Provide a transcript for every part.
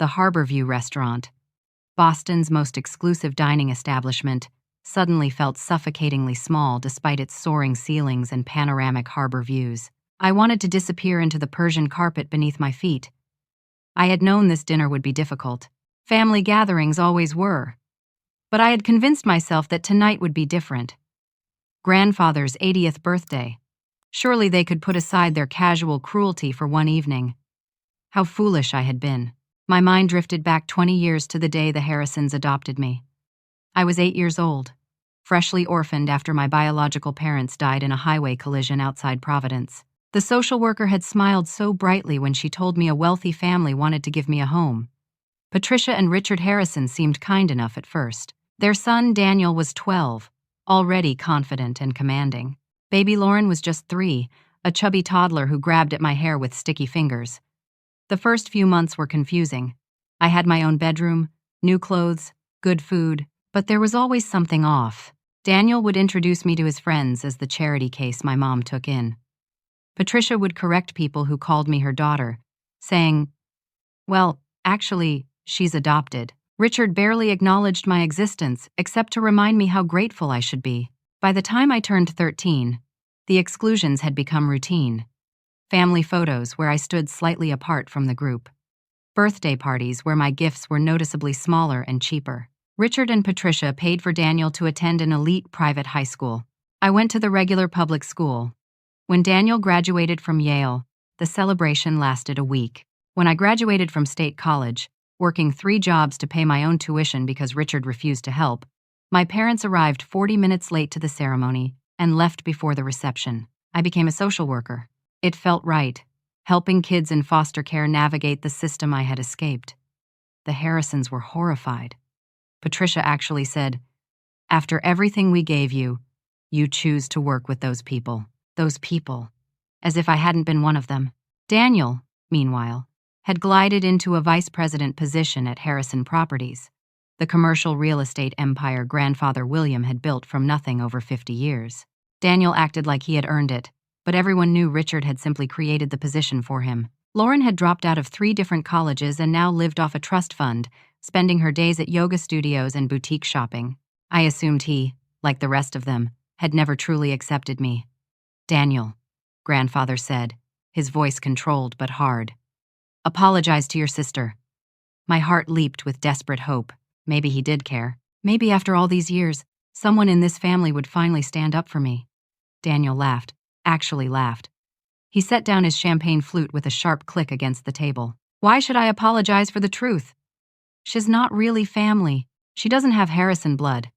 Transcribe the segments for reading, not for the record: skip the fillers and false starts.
The Harborview restaurant, Boston's most exclusive dining establishment, suddenly felt suffocatingly small despite its soaring ceilings and panoramic harbor views. I wanted to disappear into the Persian carpet beneath my feet. I had known this dinner would be difficult. Family gatherings always were. But I had convinced myself that tonight would be different. Grandfather's 80th birthday. Surely they could put aside their casual cruelty for one evening. How foolish I had been. My mind drifted back 20 years to the day the Harrisons adopted me. I was 8 years old, freshly orphaned after my biological parents died in a highway collision outside Providence. The social worker had smiled so brightly when she told me a wealthy family wanted to give me a home. Patricia and Richard Harrison seemed kind enough at first. Their son, Daniel, was 12, already confident and commanding. Baby Lauren was just 3, a chubby toddler who grabbed at my hair with sticky fingers. The first few months were confusing. I had my own bedroom, new clothes, good food, but there was always something off. Daniel would introduce me to his friends as the charity case my mom took in. Patricia would correct people who called me her daughter, saying, "Well, actually, she's adopted." Richard barely acknowledged my existence except to remind me how grateful I should be. By the time I turned 13, the exclusions had become routine. Family photos where I stood slightly apart from the group. Birthday parties where my gifts were noticeably smaller and cheaper. Richard and Patricia paid for Daniel to attend an elite private high school. I went to the regular public school. When Daniel graduated from Yale, the celebration lasted a week. When I graduated from state college, working 3 jobs to pay my own tuition because Richard refused to help, my parents arrived 40 minutes late to the ceremony and left before the reception. I became a social worker. It felt right, helping kids in foster care navigate the system I had escaped. The Harrisons were horrified. Patricia actually said, "After everything we gave you, you choose to work with those people." Those people. As if I hadn't been one of them. Daniel, meanwhile, had glided into a vice president position at Harrison Properties, the commercial real estate empire grandfather William had built from nothing over 50 years. Daniel acted like he had earned it, but everyone knew Richard had simply created the position for him. Lauren had dropped out of 3 different colleges and now lived off a trust fund, spending her days at yoga studios and boutique shopping. I assumed he, like the rest of them, had never truly accepted me. "Daniel," grandfather said, his voice controlled but hard. "Apologize to your sister." My heart leaped with desperate hope. Maybe he did care. Maybe after all these years, someone in this family would finally stand up for me. Daniel laughed. Actually laughed. He set down his champagne flute with a sharp click against the table. "Why should I apologize for the truth? She's not really family. She doesn't have Harrison blood.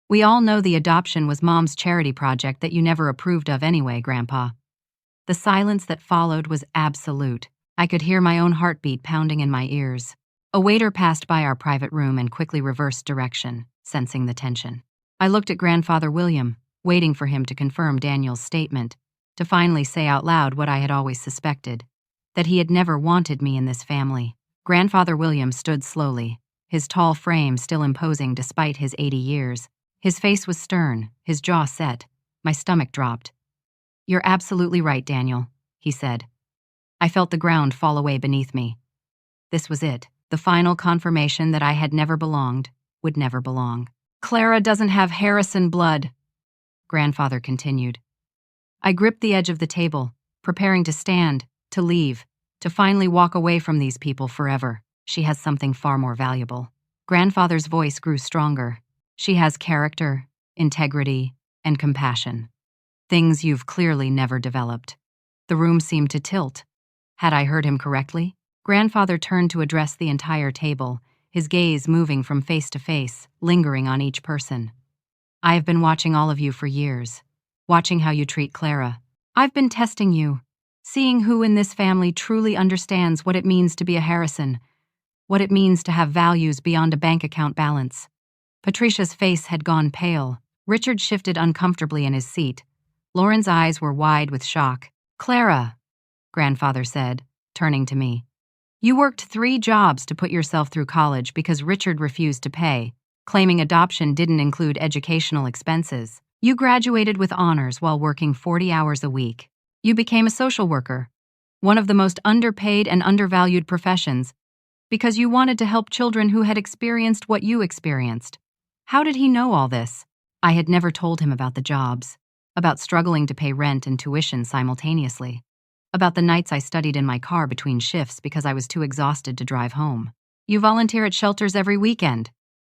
We all know the adoption was Mom's charity project that you never approved of anyway, Grandpa." The silence that followed was absolute. I could hear my own heartbeat pounding in my ears. A waiter passed by our private room and quickly reversed direction, sensing the tension. I looked at Grandfather William, waiting for him to confirm Daniel's statement, to finally say out loud what I had always suspected, that he had never wanted me in this family. Grandfather William stood slowly, his tall frame still imposing despite his 80 years. His face was stern, his jaw set. My stomach dropped. "You're absolutely right, Daniel," he said. I felt the ground fall away beneath me. This was it, the final confirmation that I had never belonged, would never belong. "Clara doesn't have Harrison blood," Grandfather continued. I gripped the edge of the table, preparing to stand, to leave, to finally walk away from these people forever. "She has something far more valuable." Grandfather's voice grew stronger. "She has character, integrity, and compassion. Things you've clearly never developed." The room seemed to tilt. Had I heard him correctly? Grandfather turned to address the entire table, his gaze moving from face to face, lingering on each person. "I have been watching all of you for years, watching how you treat Clara. I've been testing you, seeing who in this family truly understands what it means to be a Harrison, what it means to have values beyond a bank account balance." Patricia's face had gone pale. Richard shifted uncomfortably in his seat. Lauren's eyes were wide with shock. "Clara," Grandfather said, turning to me, "you worked 3 jobs to put yourself through college because Richard refused to pay, claiming adoption didn't include educational expenses. You graduated with honors while working 40 hours a week. You became a social worker, one of the most underpaid and undervalued professions, Because you wanted to help children who had experienced what you experienced. How did he know all this? I had never told him about the jobs, about struggling to pay rent and tuition simultaneously, about the nights I studied in my car between shifts because I was too exhausted to drive home. You volunteer at shelters every weekend,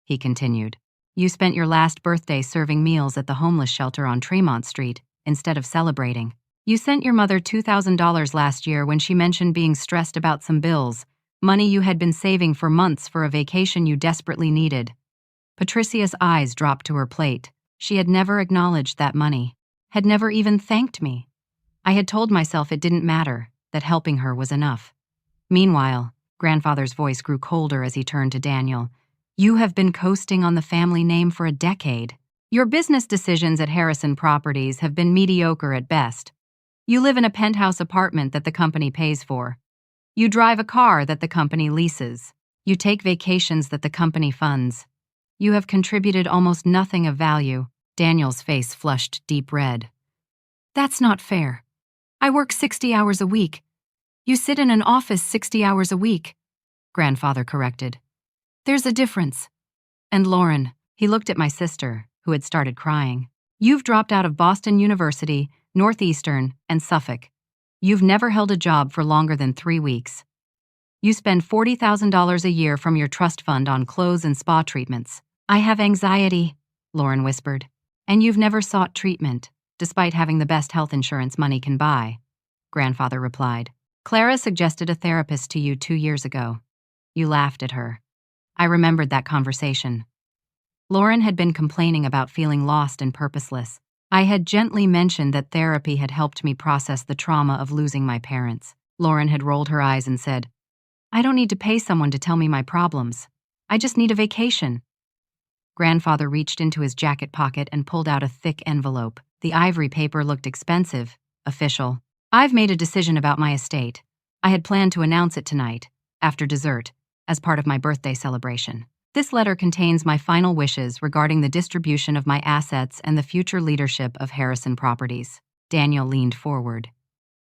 he continued. You spent your last birthday serving meals at the homeless shelter on Tremont Street instead of celebrating. You sent your mother $2,000 last year when she mentioned being stressed about some bills, money you had been saving for months for a vacation you desperately needed. Patricia's eyes dropped to her plate. She had never acknowledged that money, had never even thanked me. I had told myself it didn't matter, that helping her was enough. Meanwhile, grandfather's voice grew colder as he turned to Daniel. You have been coasting on the family name for a decade. Your business decisions at Harrison Properties have been mediocre at best. You live in a penthouse apartment that the company pays for. You drive a car that the company leases. You take vacations that the company funds. You have contributed almost nothing of value. Daniel's face flushed deep red. That's not fair. I work 60 hours a week. You sit in an office 60 hours a week, grandfather corrected. There's a difference. And Lauren, he looked at my sister, who had started crying. You've dropped out of Boston University, Northeastern, and Suffolk. You've never held a job for longer than 3 weeks. You spend $40,000 a year from your trust fund on clothes and spa treatments. I have anxiety, Lauren whispered. And you've never sought treatment, despite having the best health insurance money can buy, grandfather replied. Clara suggested a therapist to you 2 years ago. You laughed at her. I remembered that conversation. Lauren had been complaining about feeling lost and purposeless. I had gently mentioned that therapy had helped me process the trauma of losing my parents. Lauren had rolled her eyes and said, I don't need to pay someone to tell me my problems. I just need a vacation. Grandfather reached into his jacket pocket and pulled out a thick envelope. The ivory paper looked expensive, official. I've made a decision about my estate. I had planned to announce it tonight, after dessert, as part of my birthday celebration. This letter contains my final wishes regarding the distribution of my assets and the future leadership of Harrison Properties. Daniel leaned forward,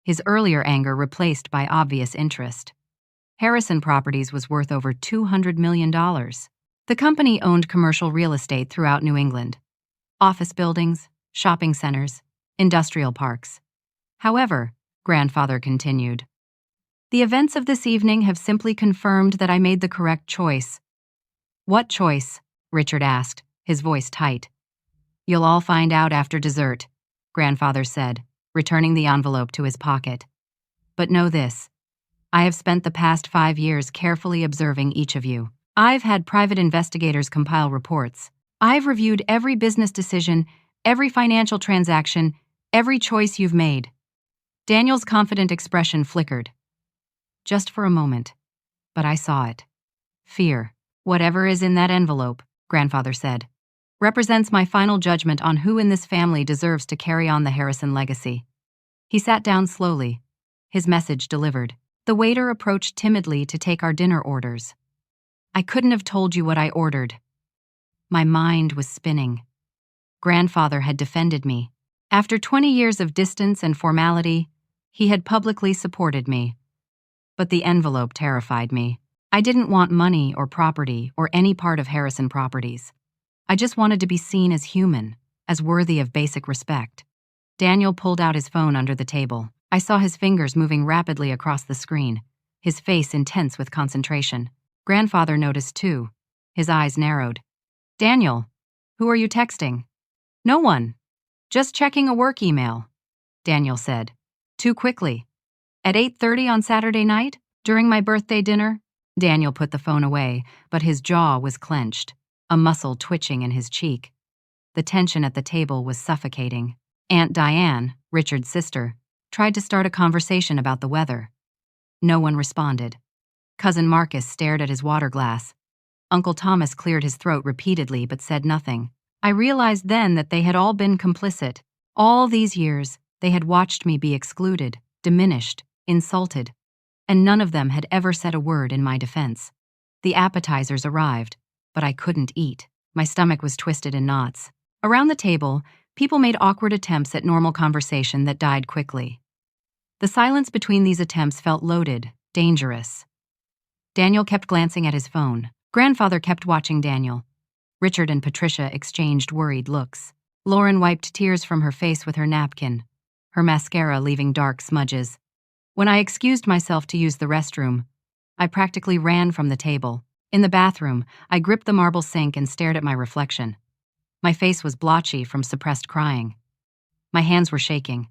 his earlier anger replaced by obvious interest. Harrison Properties was worth over $200 million. The company owned commercial real estate throughout New England, office buildings, shopping centers, industrial parks. However, grandfather continued, the events of this evening have simply confirmed that I made the correct choice. What choice? Richard asked, his voice tight. You'll all find out after dessert, grandfather said, returning the envelope to his pocket. But know this, I have spent the past 5 years carefully observing each of you. I've had private investigators compile reports. I've reviewed every business decision, every financial transaction, every choice you've made. Daniel's confident expression flickered. Just for a moment, but I saw it. Fear, whatever is in that envelope, grandfather said, represents my final judgment on who in this family deserves to carry on the Harrison legacy. He sat down slowly, his message delivered. The waiter approached timidly to take our dinner orders. I couldn't have told you what I ordered. My mind was spinning. Grandfather had defended me. After 20 years of distance and formality, he had publicly supported me. But the envelope terrified me. I didn't want money or property or any part of Harrison Properties. I just wanted to be seen as human, as worthy of basic respect. Daniel pulled out his phone under the table. I saw his fingers moving rapidly across the screen, his face intense with concentration. Grandfather noticed too. His eyes narrowed. Daniel, who are you texting? No one. Just checking a work email, Daniel said. Too quickly. At 8:30 on Saturday night, during my birthday dinner? Daniel put the phone away, but his jaw was clenched, a muscle twitching in his cheek. The tension at the table was suffocating. Aunt Diane, Richard's sister, tried to start a conversation about the weather. No one responded. Cousin Marcus stared at his water glass. Uncle Thomas cleared his throat repeatedly but said nothing. I realized then that they had all been complicit. All these years, they had watched me be excluded, diminished, insulted, and none of them had ever said a word in my defense. The appetizers arrived, but I couldn't eat. My stomach was twisted in knots. Around the table, people made awkward attempts at normal conversation that died quickly. The silence between these attempts felt loaded, dangerous. Daniel kept glancing at his phone. Grandfather kept watching Daniel. Richard and Patricia exchanged worried looks. Lauren wiped tears from her face with her napkin, her mascara leaving dark smudges. When I excused myself to use the restroom, I practically ran from the table. In the bathroom, I gripped the marble sink and stared at my reflection. My face was blotchy from suppressed crying. My hands were shaking.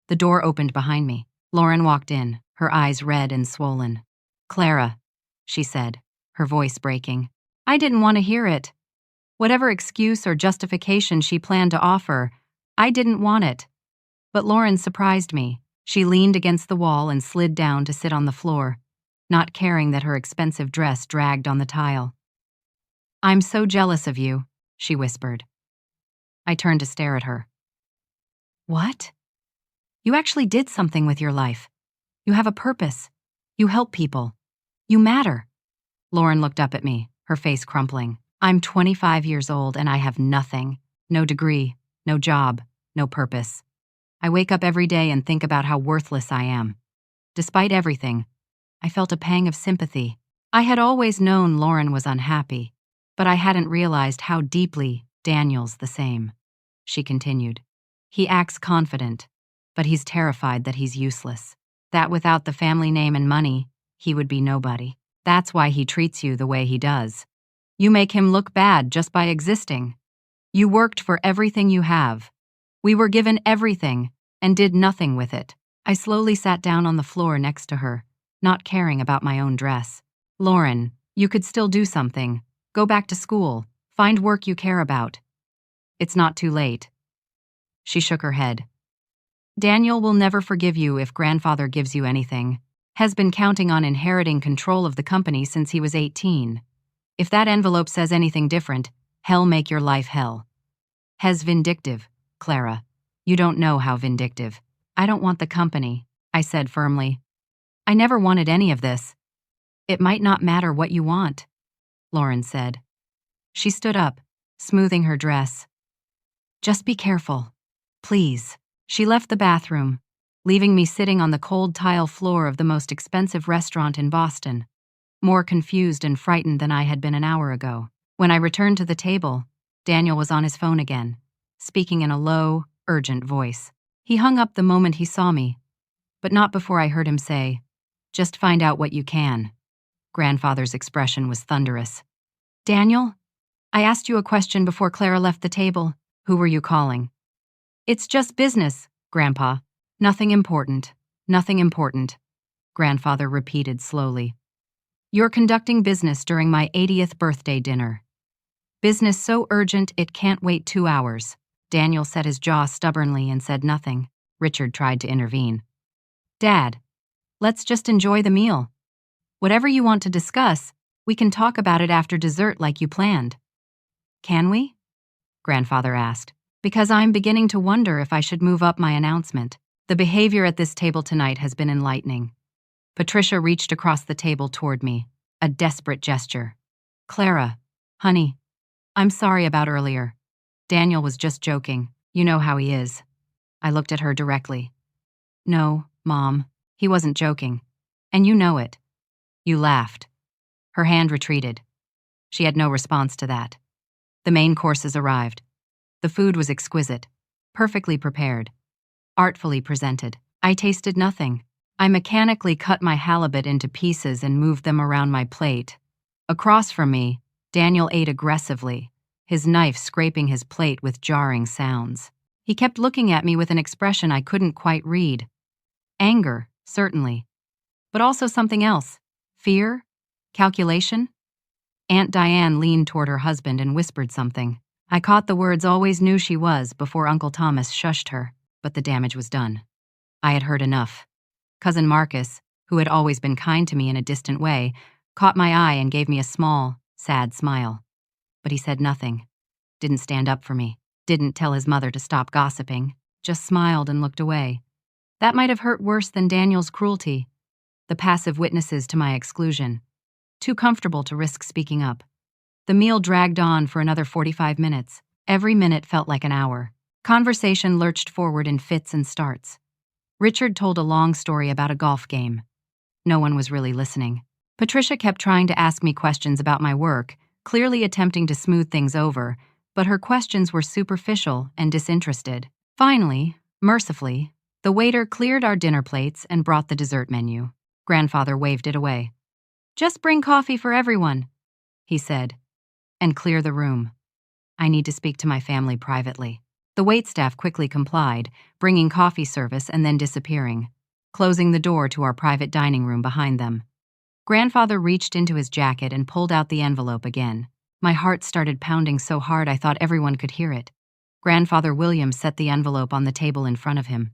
The door opened behind me. Lauren walked in, her eyes red and swollen. "Clara," she said, her voice breaking. I didn't want to hear it. Whatever excuse or justification she planned to offer, I didn't want it. But Lauren surprised me. She leaned against the wall and slid down to sit on the floor, not caring that her expensive dress dragged on the tile. "I'm so jealous of you," she whispered. I turned to stare at her. "What? You actually did something with your life. You have a purpose. You help people. You matter." Lauren looked up at me, her face crumpling. "I'm 25 years old and I have nothing. No degree, no job, no purpose. I wake up every day and think about how worthless I am. Despite everything, I felt a pang of sympathy. I had always known Lauren was unhappy, but I hadn't realized how deeply Daniel's the same." She continued. "He acts confident, but he's terrified that he's useless. That without the family name and money, he would be nobody. That's why he treats you the way he does. You make him look bad just by existing. You worked for everything you have. We were given everything and did nothing with it." I slowly sat down on the floor next to her, not caring about my own dress. "Lauren, you could still do something. Go back to school. Find work you care about. It's not too late." She shook her head. "Daniel will never forgive you if grandfather gives you anything. Has been counting on inheriting control of the company since he was 18. If that envelope says anything different, hell make your life hell. Hes vindictive, Clara. You don't know how vindictive. I don't want the company," I said firmly. "I never wanted any of this." "It might not matter what you want," Lauren said. She stood up, smoothing her dress. "Just be careful, please." She left the bathroom, leaving me sitting on the cold tile floor of the most expensive restaurant in Boston, more confused and frightened than I had been an hour ago. When I returned to the table, Daniel was on his phone again, speaking in a low, urgent voice. He hung up the moment he saw me, but not before I heard him say, "Just find out what you can." Grandfather's expression was thunderous. "Daniel, I asked you a question before Clara left the table. Who were you calling?" "It's just business, Grandpa. Nothing important. Nothing important," Grandfather repeated slowly. "You're conducting business during my 80th birthday dinner. Business so urgent it can't wait 2 hours." Daniel set his jaw stubbornly and said nothing. Richard tried to intervene. "Dad, let's just enjoy the meal. Whatever you want to discuss, we can talk about it after dessert like you planned." "Can we?" Grandfather asked, "because I'm beginning to wonder if I should move up my announcement. The behavior at this table tonight has been enlightening." Patricia reached across the table toward me, a desperate gesture. "Clara, honey, I'm sorry about earlier. Daniel was just joking. You know how he is." I looked at her directly. "No, Mom, he wasn't joking. And you know it." "You laughed." Her hand retreated. She had no response to that. The main courses arrived. The food was exquisite, perfectly prepared, artfully presented. I tasted nothing. I mechanically cut my halibut into pieces and moved them around my plate. Across from me, Daniel ate aggressively, his knife scraping his plate with jarring sounds. He kept looking at me with an expression I couldn't quite read. Anger, certainly, but also something else. Fear? Calculation? Aunt Diane leaned toward her husband and whispered something. I caught the words "always knew she was" before Uncle Thomas shushed her, but the damage was done. I had heard enough. Cousin Marcus, who had always been kind to me in a distant way, caught my eye and gave me a small, sad smile. But he said nothing, didn't stand up for me, didn't tell his mother to stop gossiping, just smiled and looked away. That might have hurt worse than Daniel's cruelty, the passive witnesses to my exclusion. Too comfortable to risk speaking up. The meal dragged on for another 45 minutes. Every minute felt like an hour. Conversation lurched forward in fits and starts. Richard told a long story about a golf game. No one was really listening. Patricia kept trying to ask me questions about my work, clearly attempting to smooth things over, but her questions were superficial and disinterested. Finally, mercifully, the waiter cleared our dinner plates and brought the dessert menu. Grandfather waved it away. "Just bring coffee for everyone," he said, "and clear the room. I need to speak to my family privately." The waitstaff quickly complied, bringing coffee service and then disappearing, closing the door to our private dining room behind them. Grandfather reached into his jacket and pulled out the envelope again. My heart started pounding so hard I thought everyone could hear it. Grandfather William set the envelope on the table in front of him,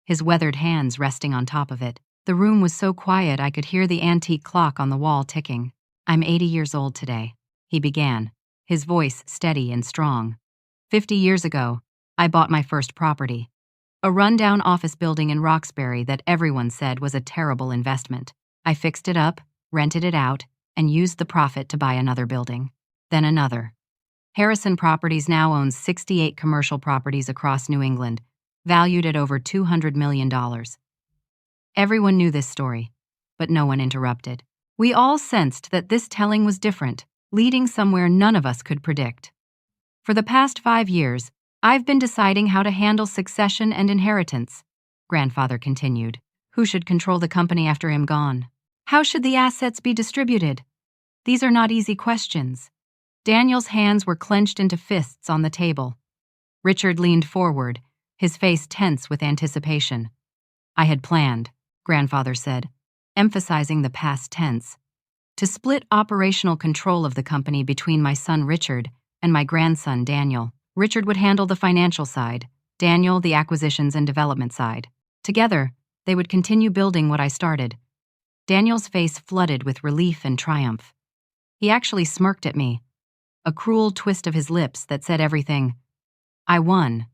his weathered hands resting on top of it. The room was so quiet I could hear the antique clock on the wall ticking. "I'm 80 years old today," he began, his voice steady and strong. 50 years ago, I bought my first property, a rundown office building in Roxbury that everyone said was a terrible investment. I fixed it up, rented it out, and used the profit to buy another building. Then another. Harrison Properties now owns 68 commercial properties across New England, valued at over $200 million. Everyone knew this story, but no one interrupted. We all sensed that this telling was different, leading somewhere none of us could predict. "For the past 5 years, I've been deciding how to handle succession and inheritance," Grandfather continued. "Who should control the company after I'm gone? How should the assets be distributed? These are not easy questions." Daniel's hands were clenched into fists on the table. Richard leaned forward, his face tense with anticipation. "I had planned," Grandfather said, emphasizing the past tense, "to split operational control of the company between my son Richard and my grandson Daniel. Richard would handle the financial side, Daniel the acquisitions and development side. Together, they would continue building what I started." Daniel's face flooded with relief and triumph. He actually smirked at me, a cruel twist of his lips that said everything. "I won.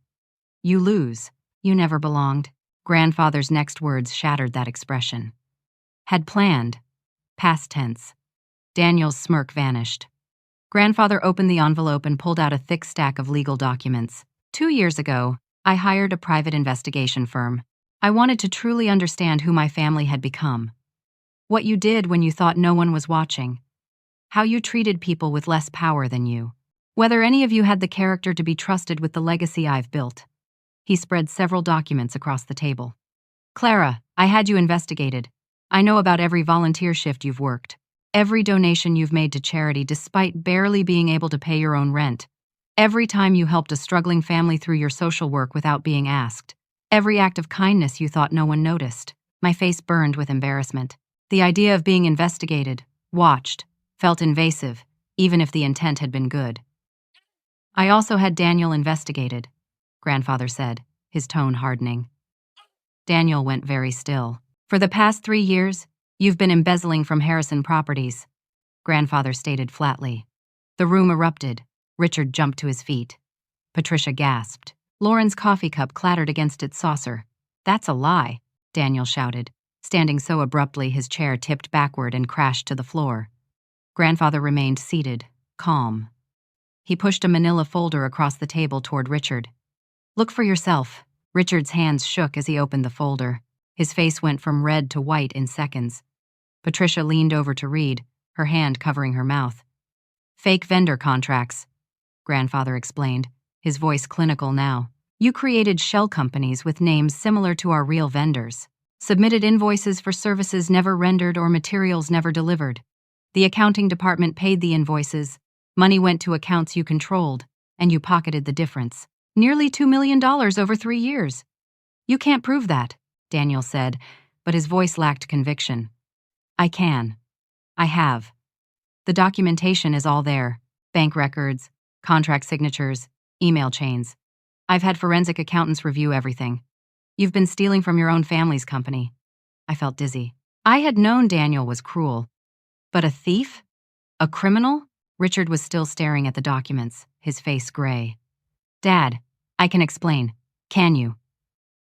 You lose. You never belonged." Grandfather's next words shattered that expression. "Had planned." Past tense. Daniel's smirk vanished. Grandfather opened the envelope and pulled out a thick stack of legal documents. 2 years ago, I hired a private investigation firm. I wanted to truly understand who my family had become. What you did when you thought no one was watching. How you treated people with less power than you. Whether any of you had the character to be trusted with the legacy I've built. He spread several documents across the table. "Clara, I had you investigated. I know about every volunteer shift you've worked. Every donation you've made to charity despite barely being able to pay your own rent. Every time you helped a struggling family through your social work without being asked. Every act of kindness you thought no one noticed." My face burned with embarrassment. The idea of being investigated, watched, felt invasive, even if the intent had been good. "I also had Daniel investigated," Grandfather said, his tone hardening. Daniel went very still. "For the past 3 years, you've been embezzling from Harrison Properties," Grandfather stated flatly. The room erupted. Richard jumped to his feet. Patricia gasped. Lauren's coffee cup clattered against its saucer. "That's a lie," Daniel shouted, standing so abruptly his chair tipped backward and crashed to the floor. Grandfather remained seated, calm. He pushed a manila folder across the table toward Richard. "Look for yourself." Richard's hands shook as he opened the folder. His face went from red to white in seconds. Patricia leaned over to read, her hand covering her mouth. "Fake vendor contracts," Grandfather explained, his voice clinical now. "You created shell companies with names similar to our real vendors. Submitted invoices for services never rendered or materials never delivered. The accounting department paid the invoices, money went to accounts you controlled, and you pocketed the difference. Nearly $2 million over 3 years. You can't prove that," Daniel said, but his voice lacked conviction. "I can. I have. The documentation is all there. Bank records, contract signatures, email chains. I've had forensic accountants review everything. You've been stealing from your own family's company." I felt dizzy. I had known Daniel was cruel. But a thief? A criminal? Richard was still staring at the documents, his face gray. "Dad, I can explain. Can you?"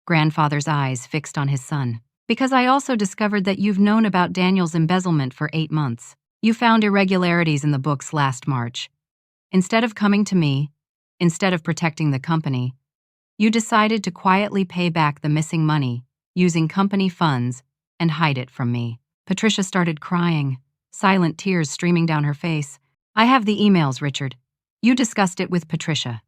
Grandfather's eyes fixed on his son. "Because I also discovered that you've known about Daniel's embezzlement for 8 months. You found irregularities in the books last March. Instead of coming to me, instead of protecting the company, you decided to quietly pay back the missing money using company funds and hide it from me." Patricia started crying, silent tears streaming down her face. I have the emails, Richard. You discussed it with Patricia.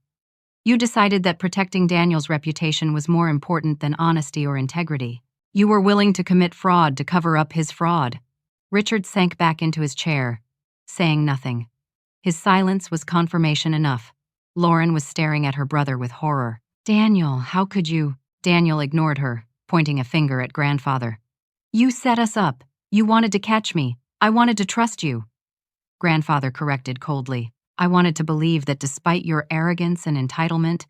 You decided that protecting Daniel's reputation was more important than honesty or integrity. You were willing to commit fraud to cover up his fraud. Richard sank back into his chair, saying nothing. His silence was confirmation enough. Lauren was staring at her brother with horror. Daniel, how could you? Daniel ignored her, pointing a finger at grandfather. You set us up. You wanted to catch me. I wanted to trust you. Grandfather corrected coldly. I wanted to believe that despite your arrogance and entitlement,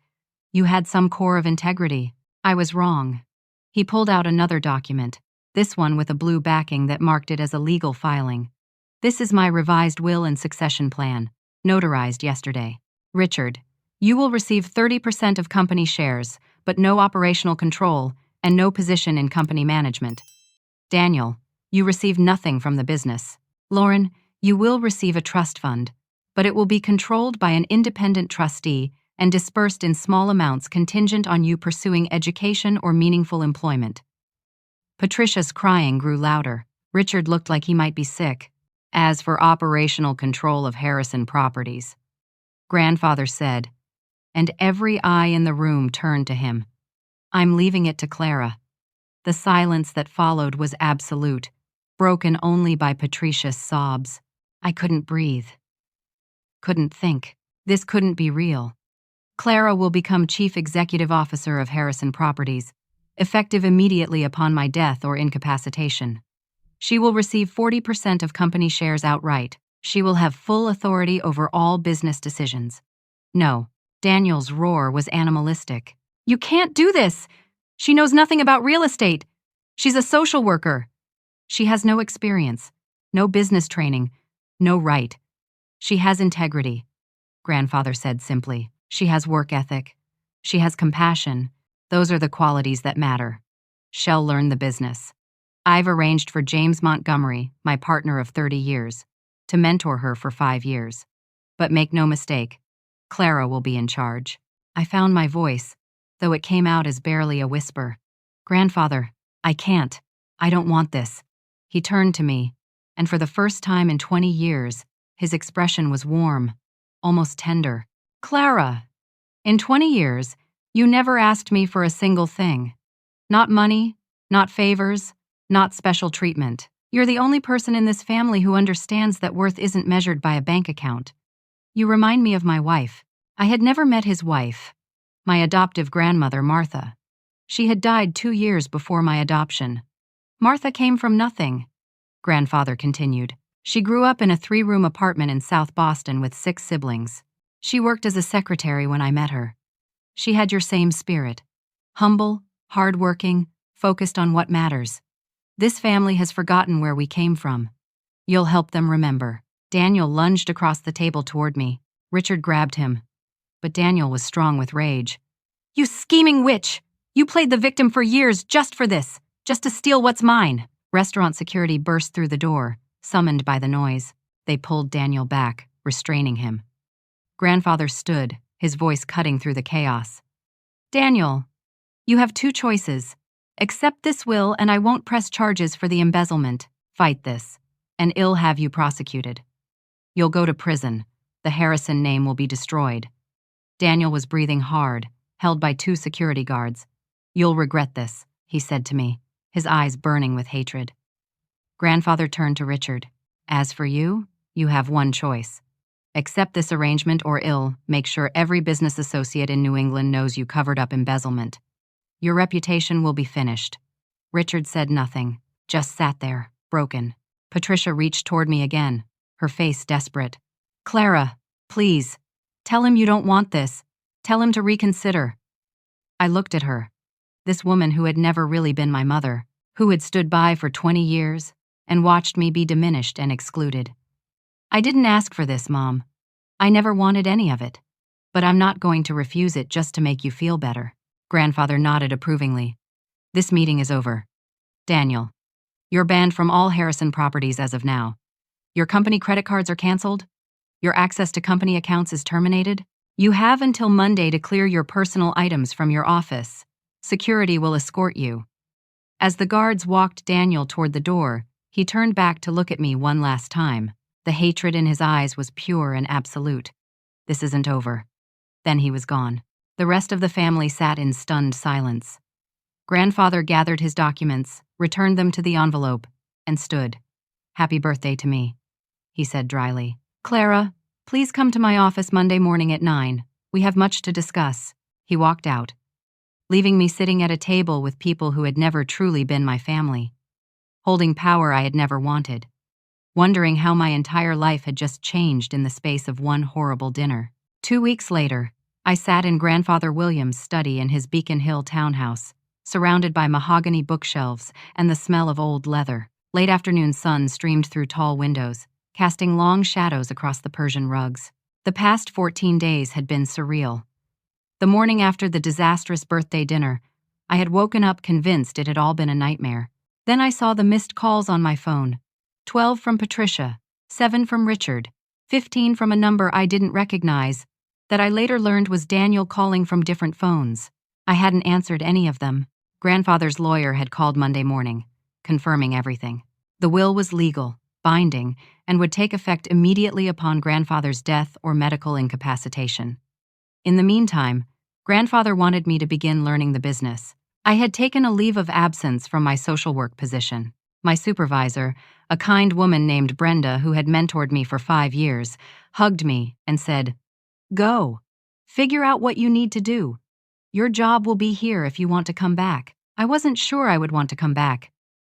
you had some core of integrity. I was wrong. He pulled out another document, this one with a blue backing that marked it as a legal filing. This is my revised will and succession plan, notarized yesterday. Richard, you will receive 30% of company shares, but no operational control and no position in company management. Daniel, you receive nothing from the business. Lauren, you will receive a trust fund, but it will be controlled by an independent trustee and dispersed in small amounts contingent on you pursuing education or meaningful employment. Patricia's crying grew louder. Richard looked like he might be sick. As for operational control of Harrison Properties, grandfather said, and every eye in the room turned to him. I'm leaving it to Clara. The silence that followed was absolute, broken only by Patricia's sobs. I couldn't breathe. Couldn't think. This couldn't be real. Clara will become Chief Executive Officer of Harrison Properties, effective immediately upon my death or incapacitation. She will receive 40% of company shares outright. She will have full authority over all business decisions. No, Daniel's roar was animalistic. You can't do this! She knows nothing about real estate. She's a social worker. She has no experience, no business training, no right. She has integrity, grandfather said simply. She has work ethic. She has compassion. Those are the qualities that matter. She'll learn the business. I've arranged for James Montgomery, my partner of 30 years, to mentor her for 5 years. But make no mistake, Clara will be in charge. I found my voice, though it came out as barely a whisper. Grandfather, I can't. I don't want this. He turned to me, and for the first time in 20 years, his expression was warm, almost tender. Clara, in 20 years, you never asked me for a single thing. Not money, not favors, not special treatment. You're the only person in this family who understands that worth isn't measured by a bank account. You remind me of my wife. I had never met his wife, my adoptive grandmother, Martha. She had died 2 years before my adoption. Martha came from nothing, grandfather continued. She grew up in a 3-room apartment in South Boston with 6 siblings. She worked as a secretary when I met her. She had your same spirit. Humble, hardworking, focused on what matters. This family has forgotten where we came from. You'll help them remember. Daniel lunged across the table toward me. Richard grabbed him. But Daniel was strong with rage. You scheming witch! You played the victim for years just for this, just to steal what's mine. Restaurant security burst through the door, summoned by the noise. They pulled Daniel back, restraining him. Grandfather stood, his voice cutting through the chaos. Daniel, you have 2 choices. Accept this will and I won't press charges for the embezzlement. Fight this, and I'll have you prosecuted. You'll go to prison. The Harrison name will be destroyed. Daniel was breathing hard, held by 2 security guards. You'll regret this, he said to me, his eyes burning with hatred. Grandfather turned to Richard. As for you, you have one choice. Accept this arrangement or I'll make sure every business associate in New England knows you covered up embezzlement. Your reputation will be finished. Richard said nothing, just sat there, broken. Patricia reached toward me again, her face desperate. Clara, please, tell him you don't want this. Tell him to reconsider. I looked at her, this woman who had never really been my mother, who had stood by for 20 years and watched me be diminished and excluded. I didn't ask for this, Mom. I never wanted any of it. But I'm not going to refuse it just to make you feel better. Grandfather nodded approvingly. This meeting is over. Daniel, you're banned from all Harrison Properties as of now. Your company credit cards are canceled. Your access to company accounts is terminated. You have until Monday to clear your personal items from your office. Security will escort you. As the guards walked Daniel toward the door, He turned back to look at me one last time. The hatred in his eyes was pure and absolute. This isn't over. Then he was gone. The rest of the family sat in stunned silence. Grandfather gathered his documents, returned them to the envelope, and stood. "Happy birthday to me," he said dryly. "Clara, please come to my office Monday morning at 9. We have much to discuss." He walked out, leaving me sitting at a table with people who had never truly been my family, holding power I had never wanted, wondering how my entire life had just changed in the space of one horrible dinner. 2 weeks later, I sat in Grandfather William's study in his Beacon Hill townhouse, surrounded by mahogany bookshelves and the smell of old leather. Late afternoon sun streamed through tall windows, casting long shadows across the Persian rugs. The past 14 days had been surreal. The morning after the disastrous birthday dinner, I had woken up convinced it had all been a nightmare. Then I saw the missed calls on my phone. 12 from Patricia, 7 from Richard, 15 from a number I didn't recognize, that I later learned was Daniel calling from different phones. I hadn't answered any of them. Grandfather's lawyer had called Monday morning, confirming everything. The will was legal, binding, and would take effect immediately upon Grandfather's death or medical incapacitation. In the meantime, Grandfather wanted me to begin learning the business. I had taken a leave of absence from my social work position. My supervisor, a kind woman named Brenda who had mentored me for 5 years, hugged me and said, "Go. Figure out what you need to do. Your job will be here if you want to come back." I wasn't sure I would want to come back.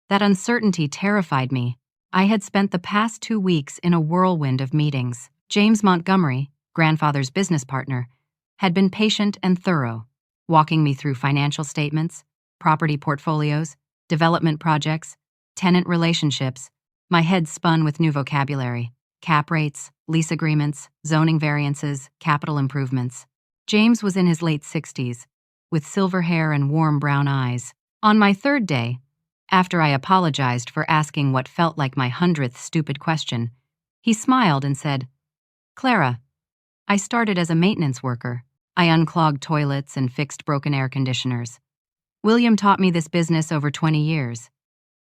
That uncertainty terrified me. I had spent the past 2 weeks in a whirlwind of meetings. James Montgomery, Grandfather's business partner, had been patient and thorough, walking me through financial statements, property portfolios, development projects, tenant relationships. My head spun with new vocabulary: cap rates, lease agreements, zoning variances, capital improvements. James was in his late 60s, with silver hair and warm brown eyes. On my 3rd day, after I apologized for asking what felt like my 100th stupid question, he smiled and said, "Clara, I started as a maintenance worker. I unclogged toilets and fixed broken air conditioners. William taught me this business over 20 years.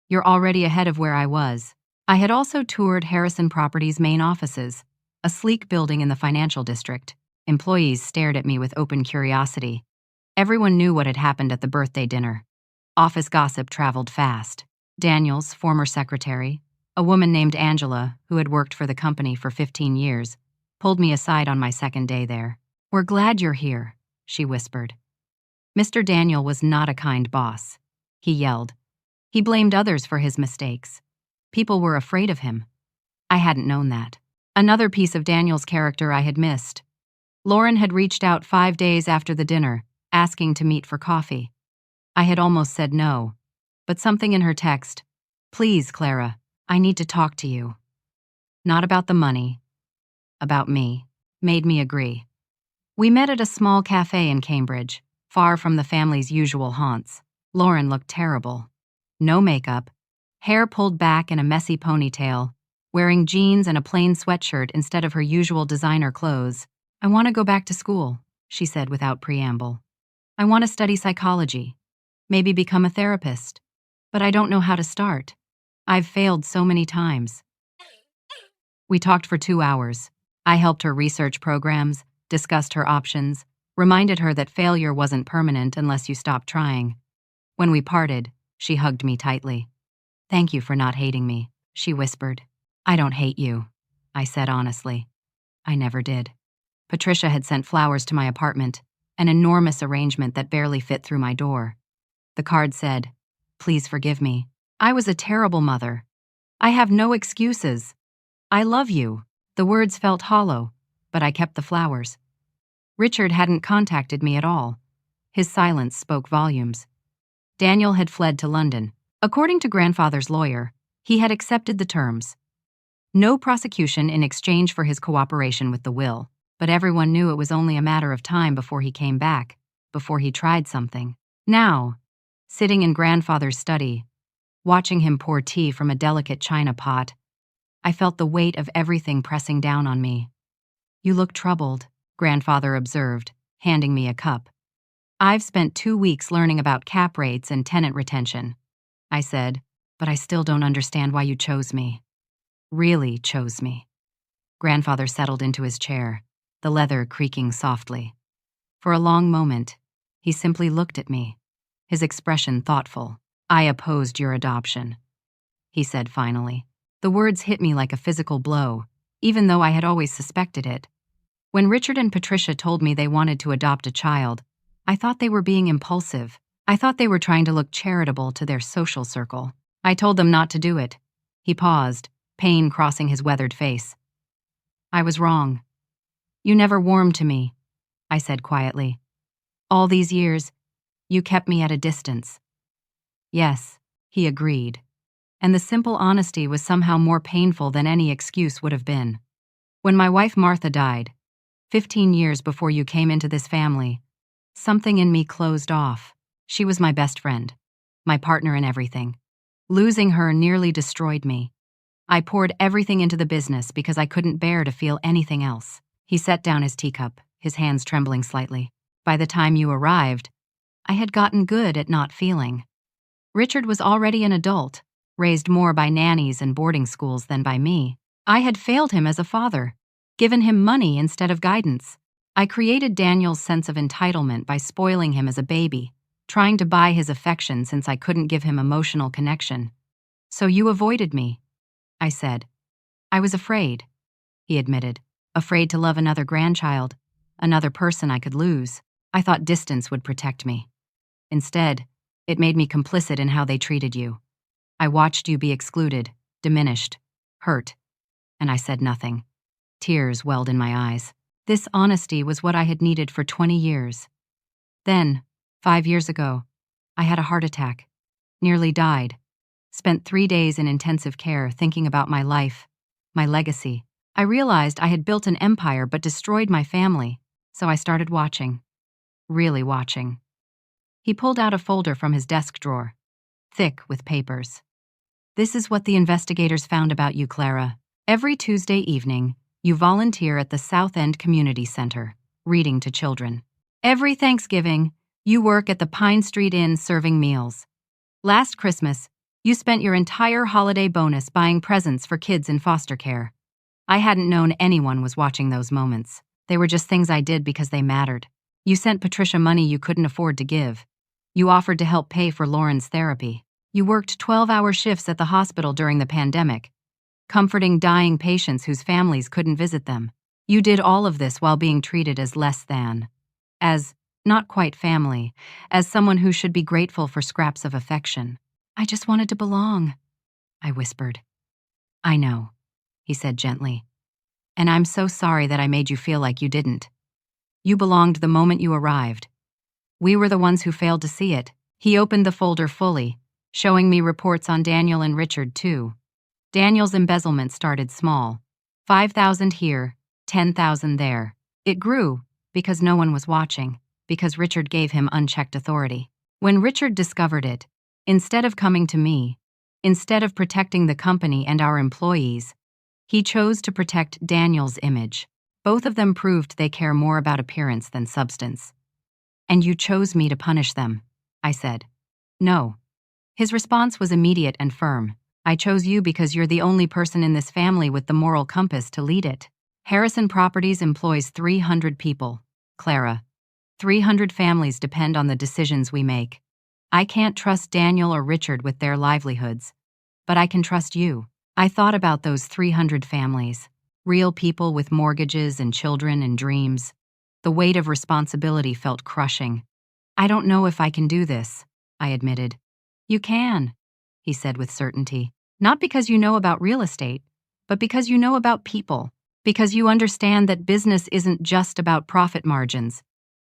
You're already ahead of where I was." I had also toured Harrison Properties' main offices, a sleek building in the financial district. Employees stared at me with open curiosity. Everyone knew what had happened at the birthday dinner. Office gossip traveled fast. Daniel's former secretary, a woman named Angela, who had worked for the company for 15 years, pulled me aside on my 2nd day there. "We're glad you're here," she whispered. Mr. Daniel was not a kind boss. He yelled. He blamed others for his mistakes. People were afraid of him. I hadn't known that. Another piece of Daniel's character I had missed. Lauren had reached out 5 days after the dinner, asking to meet for coffee. I had almost said no, but something in her text, "Please, Clara, I need to talk to you. Not about the money, about me," made me agree. We met at a small cafe in Cambridge, far from the family's usual haunts. Lauren looked terrible. No makeup, hair pulled back in a messy ponytail, wearing jeans and a plain sweatshirt instead of her usual designer clothes. "I want to go back to school," she said without preamble. "I want to study psychology, maybe become a therapist, but I don't know how to start. I've failed so many times." We talked for 2 hours. I helped her research programs, discussed her options, reminded her that failure wasn't permanent unless you stopped trying. When we parted, she hugged me tightly. "Thank you for not hating me," she whispered. "I don't hate you," I said honestly. I never did. Patricia had sent flowers to my apartment, an enormous arrangement that barely fit through my door. The card said, "Please forgive me. I was a terrible mother. I have no excuses. I love you." The words felt hollow, but I kept the flowers. Richard hadn't contacted me at all. His silence spoke volumes. Daniel had fled to London. According to Grandfather's lawyer, he had accepted the terms. No prosecution in exchange for his cooperation with the will, but everyone knew it was only a matter of time before he came back, before he tried something. Now, sitting in Grandfather's study, watching him pour tea from a delicate china pot, I felt the weight of everything pressing down on me. "You look troubled," Grandfather observed, handing me a cup. "I've spent 2 weeks learning about cap rates and tenant retention," I said, but I still don't understand why you chose me. Really chose me. Grandfather settled into his chair, the leather creaking softly. For a long moment, he simply looked at me, his expression thoughtful. I opposed your adoption, he said finally. The words hit me like a physical blow, even though I had always suspected it. When Richard and Patricia told me they wanted to adopt a child, I thought they were being impulsive. I thought they were trying to look charitable to their social circle. I told them not to do it. He paused, pain crossing his weathered face. I was wrong. You never warmed to me, I said quietly. All these years, you kept me at a distance. Yes, he agreed. And the simple honesty was somehow more painful than any excuse would have been. When my wife Martha died, 15 years before you came into this family, something in me closed off. She was my best friend, my partner in everything. Losing her nearly destroyed me. I poured everything into the business because I couldn't bear to feel anything else. He set down his teacup, his hands trembling slightly. By the time you arrived, I had gotten good at not feeling. Richard was already an adult, raised more by nannies and boarding schools than by me. I had failed him as a father, given him money instead of guidance. I created Daniel's sense of entitlement by spoiling him as a baby, trying to buy his affection since I couldn't give him emotional connection. So you avoided me, I said. I was afraid, he admitted, afraid to love another grandchild, another person I could lose. I thought distance would protect me. Instead, it made me complicit in how they treated you. I watched you be excluded, diminished, hurt, and I said nothing. Tears welled in my eyes. This honesty was what I had needed for 20 years. Then, 5 years ago, I had a heart attack, nearly died, spent 3 days in intensive care thinking about my life, my legacy. I realized I had built an empire but destroyed my family, so I started watching. Really watching. He pulled out a folder from his desk drawer, thick with papers. This is what the investigators found about you, Clara. Every Tuesday evening, you volunteer at the South End Community Center, reading to children. Every Thanksgiving, you work at the Pine Street Inn serving meals. Last Christmas, you spent your entire holiday bonus buying presents for kids in foster care. I hadn't known anyone was watching those moments. They were just things I did because they mattered. You sent Patricia money you couldn't afford to give. You offered to help pay for Lauren's therapy. You worked 12-hour shifts at the hospital during the pandemic, comforting dying patients whose families couldn't visit them. You did all of this while being treated as less than, as not quite family, as someone who should be grateful for scraps of affection. I just wanted to belong, I whispered. I know, he said gently. And I'm so sorry that I made you feel like you didn't. You belonged the moment you arrived. We were the ones who failed to see it. He opened the folder fully, showing me reports on Daniel and Richard, too. Daniel's embezzlement started small. 5,000 here, 10,000 there. It grew because no one was watching, because Richard gave him unchecked authority. When Richard discovered it, instead of coming to me, instead of protecting the company and our employees, he chose to protect Daniel's image. Both of them proved they care more about appearance than substance. And you chose me to punish them, I said. No. His response was immediate and firm. I chose you because you're the only person in this family with the moral compass to lead it. Harrison Properties employs 300 people, Clara. 300 families depend on the decisions we make. I can't trust Daniel or Richard with their livelihoods, but I can trust you. I thought about those 300 families, real people with mortgages and children and dreams. The weight of responsibility felt crushing. I don't know if I can do this, I admitted. You can, he said with certainty. Not because you know about real estate, but because you know about people. Because you understand that business isn't just about profit margins.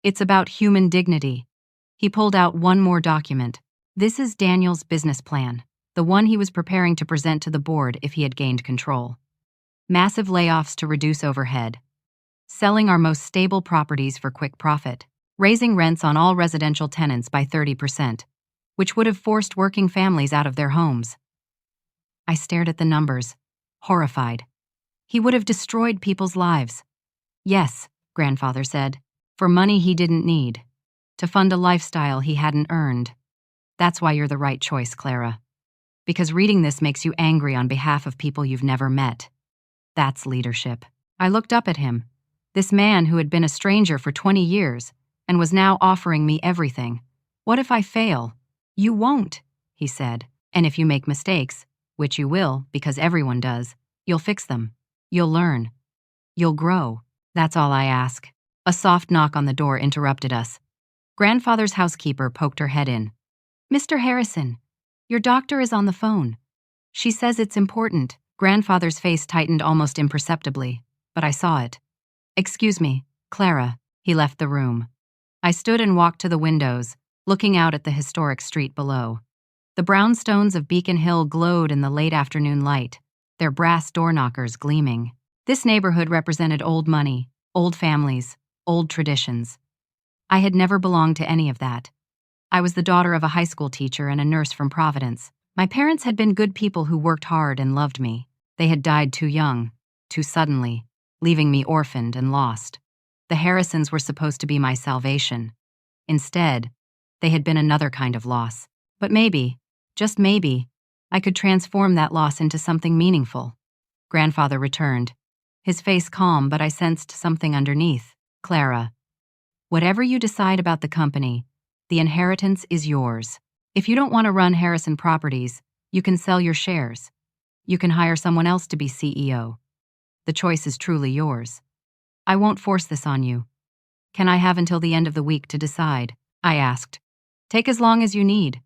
It's about human dignity. He pulled out one more document. This is Daniel's business plan, the one he was preparing to present to the board if he had gained control. Massive layoffs to reduce overhead. Selling our most stable properties for quick profit. Raising rents on all residential tenants by 30%, which would have forced working families out of their homes. I stared at the numbers, horrified. He would have destroyed people's lives. Yes, grandfather said, for money he didn't need, to fund a lifestyle he hadn't earned. That's why you're the right choice, Clara. Because reading this makes you angry on behalf of people you've never met. That's leadership. I looked up at him, this man who had been a stranger for 20 years and was now offering me everything. What if I fail? You won't, he said. And if you make mistakes, which you will because everyone does, you'll fix them. You'll learn. You'll grow. That's all I ask. A soft knock on the door interrupted us. Grandfather's housekeeper poked her head in. Mr. Harrison, your doctor is on the phone. She says it's important. Grandfather's face tightened almost imperceptibly, but I saw it. Excuse me, Clara. He left the room. I stood and walked to the windows, looking out at the historic street below. The brownstones of Beacon Hill glowed in the late afternoon light, their brass door knockers gleaming. This neighborhood represented old money, old families, old traditions. I had never belonged to any of that. I was the daughter of a high school teacher and a nurse from Providence. My parents had been good people who worked hard and loved me. They had died too young, too suddenly, leaving me orphaned and lost. The Harrisons were supposed to be my salvation. Instead, they had been another kind of loss. But maybe, just maybe, I could transform that loss into something meaningful. Grandfather returned, his face calm, but I sensed something underneath. Clara, whatever you decide about the company, the inheritance is yours. If you don't want to run Harrison Properties, you can sell your shares. You can hire someone else to be CEO. The choice is truly yours. I won't force this on you. Can I have until the end of the week to decide? I asked. Take as long as you need,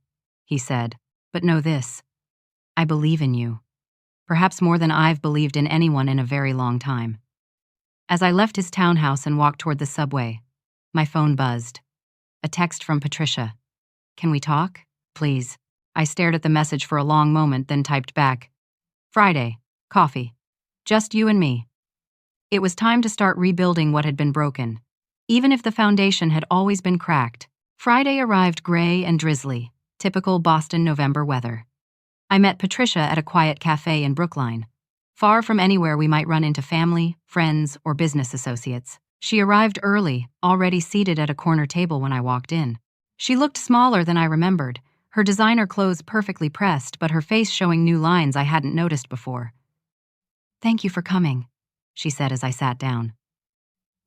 he said. But know this. I believe in you. Perhaps more than I've believed in anyone in a very long time. As I left his townhouse and walked toward the subway, my phone buzzed. A text from Patricia. Can we talk? Please. I stared at the message for a long moment, then typed back. Friday. Coffee. Just you and me. It was time to start rebuilding what had been broken. Even if the foundation had always been cracked, Friday arrived gray and drizzly, typical Boston November weather. I met Patricia at a quiet cafe in Brookline, far from anywhere we might run into family, friends, or business associates. She arrived early, already seated at a corner table when I walked in. She looked smaller than I remembered, her designer clothes perfectly pressed, but her face showing new lines I hadn't noticed before. Thank you for coming, she said as I sat down.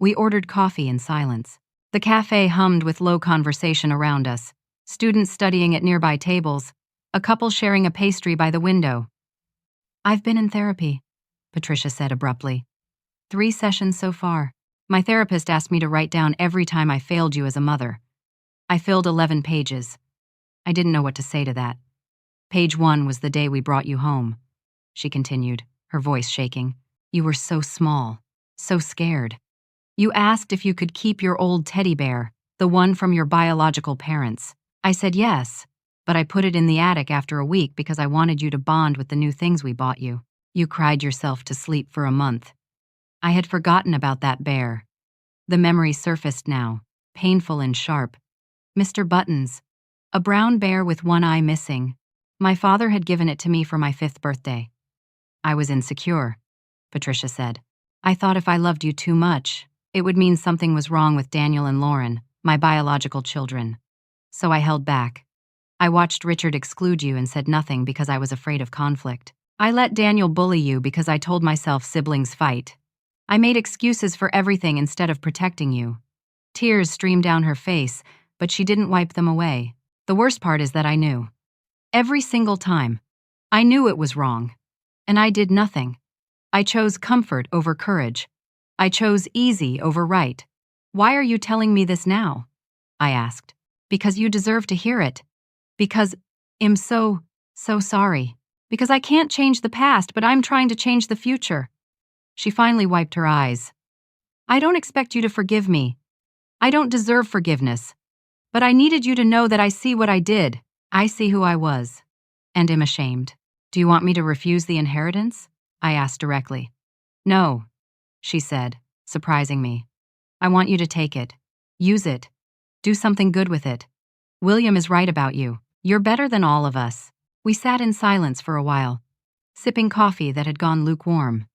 We ordered coffee in silence. The cafe hummed with low conversation around us, students studying at nearby tables, a couple sharing a pastry by the window. I've been in therapy, Patricia said abruptly. 3 sessions so far. My therapist asked me to write down every time I failed you as a mother. I filled 11 pages. I didn't know what to say to that. Page 1 was the day we brought you home, she continued, her voice shaking. You were so small, so scared. You asked if you could keep your old teddy bear, the one from your biological parents. I said yes, but I put it in the attic after a week because I wanted you to bond with the new things we bought you. You cried yourself to sleep for a month. I had forgotten about that bear. The memory surfaced now, painful and sharp. Mr. Buttons, a brown bear with one eye missing. My father had given it to me for my 5th birthday. I was insecure, Patricia said. I thought if I loved you too much, it would mean something was wrong with Daniel and Lauren, my biological children. So I held back. I watched Richard exclude you and said nothing because I was afraid of conflict. I let Daniel bully you because I told myself siblings fight. I made excuses for everything instead of protecting you. Tears streamed down her face, but she didn't wipe them away. The worst part is that I knew. Every single time. I knew it was wrong. And I did nothing. I chose comfort over courage. I chose easy over right. Why are you telling me this now? I asked. Because you deserve to hear it. Because I'm so sorry. Because I can't change the past, but I'm trying to change the future. She finally wiped her eyes. I don't expect you to forgive me. I don't deserve forgiveness. But I needed you to know that I see what I did. I see who I was. And am ashamed. Do you want me to refuse the inheritance? I asked directly. No, she said, surprising me. I want you to take it. Use it. Do something good with it. William is right about you. You're better than all of us. We sat in silence for a while, sipping coffee that had gone lukewarm.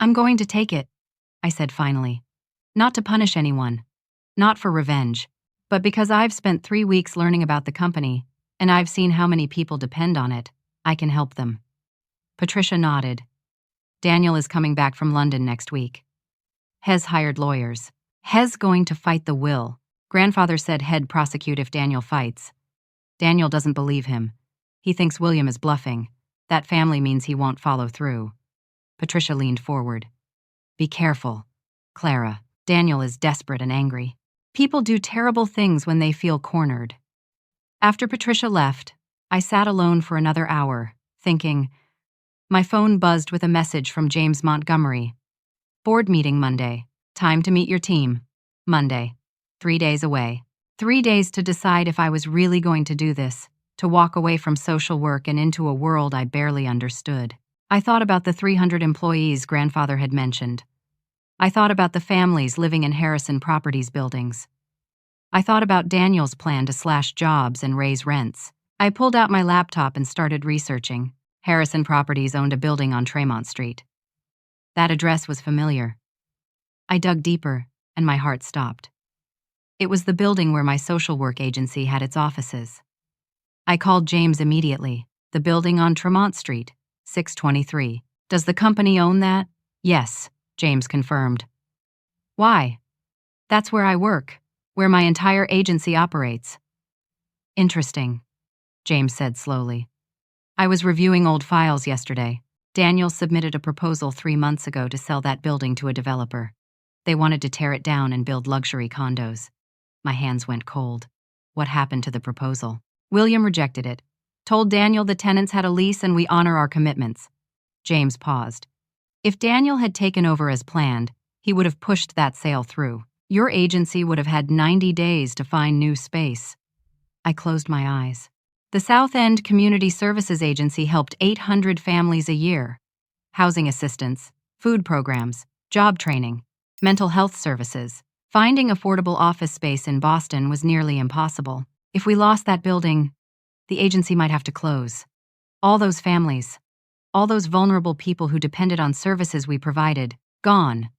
I'm going to take it, I said finally. Not to punish anyone. Not for revenge. But because I've spent 3 weeks learning about the company, and I've seen how many people depend on it, I can help them. Patricia nodded. Daniel is coming back from London next week. Hez hired lawyers. Hez going to fight the will. Grandfather said he'd prosecute if Daniel fights. Daniel doesn't believe him. He thinks William is bluffing. That family means he won't follow through. Patricia leaned forward. Be careful, Clara. Daniel is desperate and angry. People do terrible things when they feel cornered. After Patricia left, I sat alone for another hour, thinking. My phone buzzed with a message from James Montgomery. Board meeting Monday. Time to meet your team. Monday. 3 days away. 3 days to decide if I was really going to do this, to walk away from social work and into a world I barely understood. I thought about the 300 employees Grandfather had mentioned. I thought about the families living in Harrison Properties buildings. I thought about Daniel's plan to slash jobs and raise rents. I pulled out my laptop and started researching. Harrison Properties owned a building on Tremont Street. That address was familiar. I dug deeper, and my heart stopped. It was the building where my social work agency had its offices. I called James immediately. The building on Tremont Street, 623. Does the company own that? Yes, James confirmed. Why? That's where I work, where my entire agency operates. Interesting, James said slowly. I was reviewing old files yesterday. Daniel submitted a proposal 3 months ago to sell that building to a developer. They wanted to tear it down and build luxury condos. My hands went cold. What happened to the proposal? William rejected it, told Daniel the tenants had a lease and we honor our commitments. James paused. If Daniel had taken over as planned, he would have pushed that sale through. Your agency would have had 90 days to find new space. I closed my eyes. The South End Community Services Agency helped 800 families a year. Housing assistance, food programs, job training, mental health services. Finding affordable office space in Boston was nearly impossible. If we lost that building, the agency might have to close. All those families, all those vulnerable people who depended on services we provided, gone,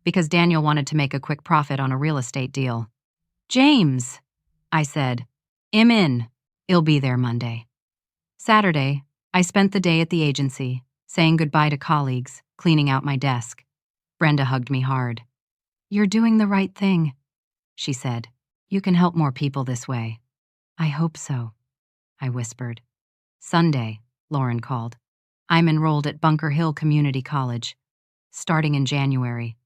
because Daniel wanted to make a quick profit on a real estate deal. James, I said, I'm in. I'll be there Monday. Saturday, I spent the day at the agency, saying goodbye to colleagues, cleaning out my desk. Brenda hugged me hard. You're doing the right thing, she said. You can help more people this way. I hope so, I whispered. Sunday, Lauren called. I'm enrolled at Bunker Hill Community College, starting in January.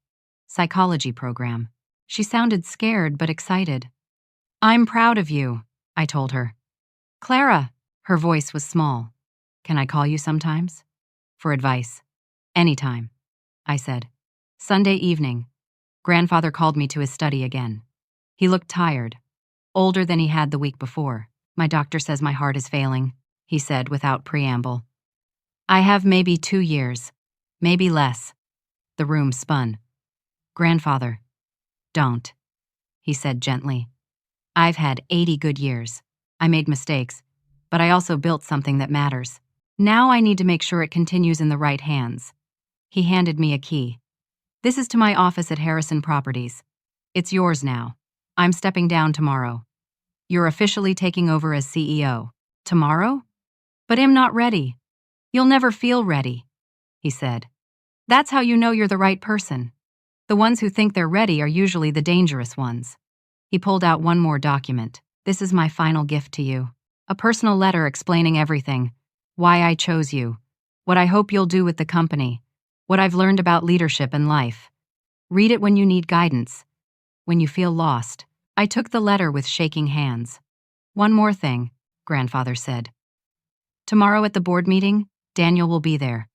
Psychology program. She sounded scared but excited. I'm proud of you, I told her. Clara, her voice was small. Can I call you sometimes? For advice. Anytime, I said. Sunday evening. Grandfather called me to his study again. He looked tired, older than he had the week before. My doctor says my heart is failing, he said without preamble. I have maybe 2 years, maybe less. The room spun. Grandfather, don't, he said gently. I've had 80 good years. I made mistakes, but I also built something that matters. Now I need to make sure it continues in the right hands. He handed me a key. This is to my office at Harrison Properties. It's yours now. I'm stepping down tomorrow. You're officially taking over as CEO. Tomorrow? But I'm not ready. You'll never feel ready, he said. That's how you know you're the right person. The ones who think they're ready are usually the dangerous ones. He pulled out one more document. This is my final gift to you. A personal letter explaining everything. Why I chose you. What I hope you'll do with the company. What I've learned about leadership and life. Read it when you need guidance. When you feel lost. I took the letter with shaking hands. One more thing, Grandfather said. Tomorrow at the board meeting, Daniel will be there.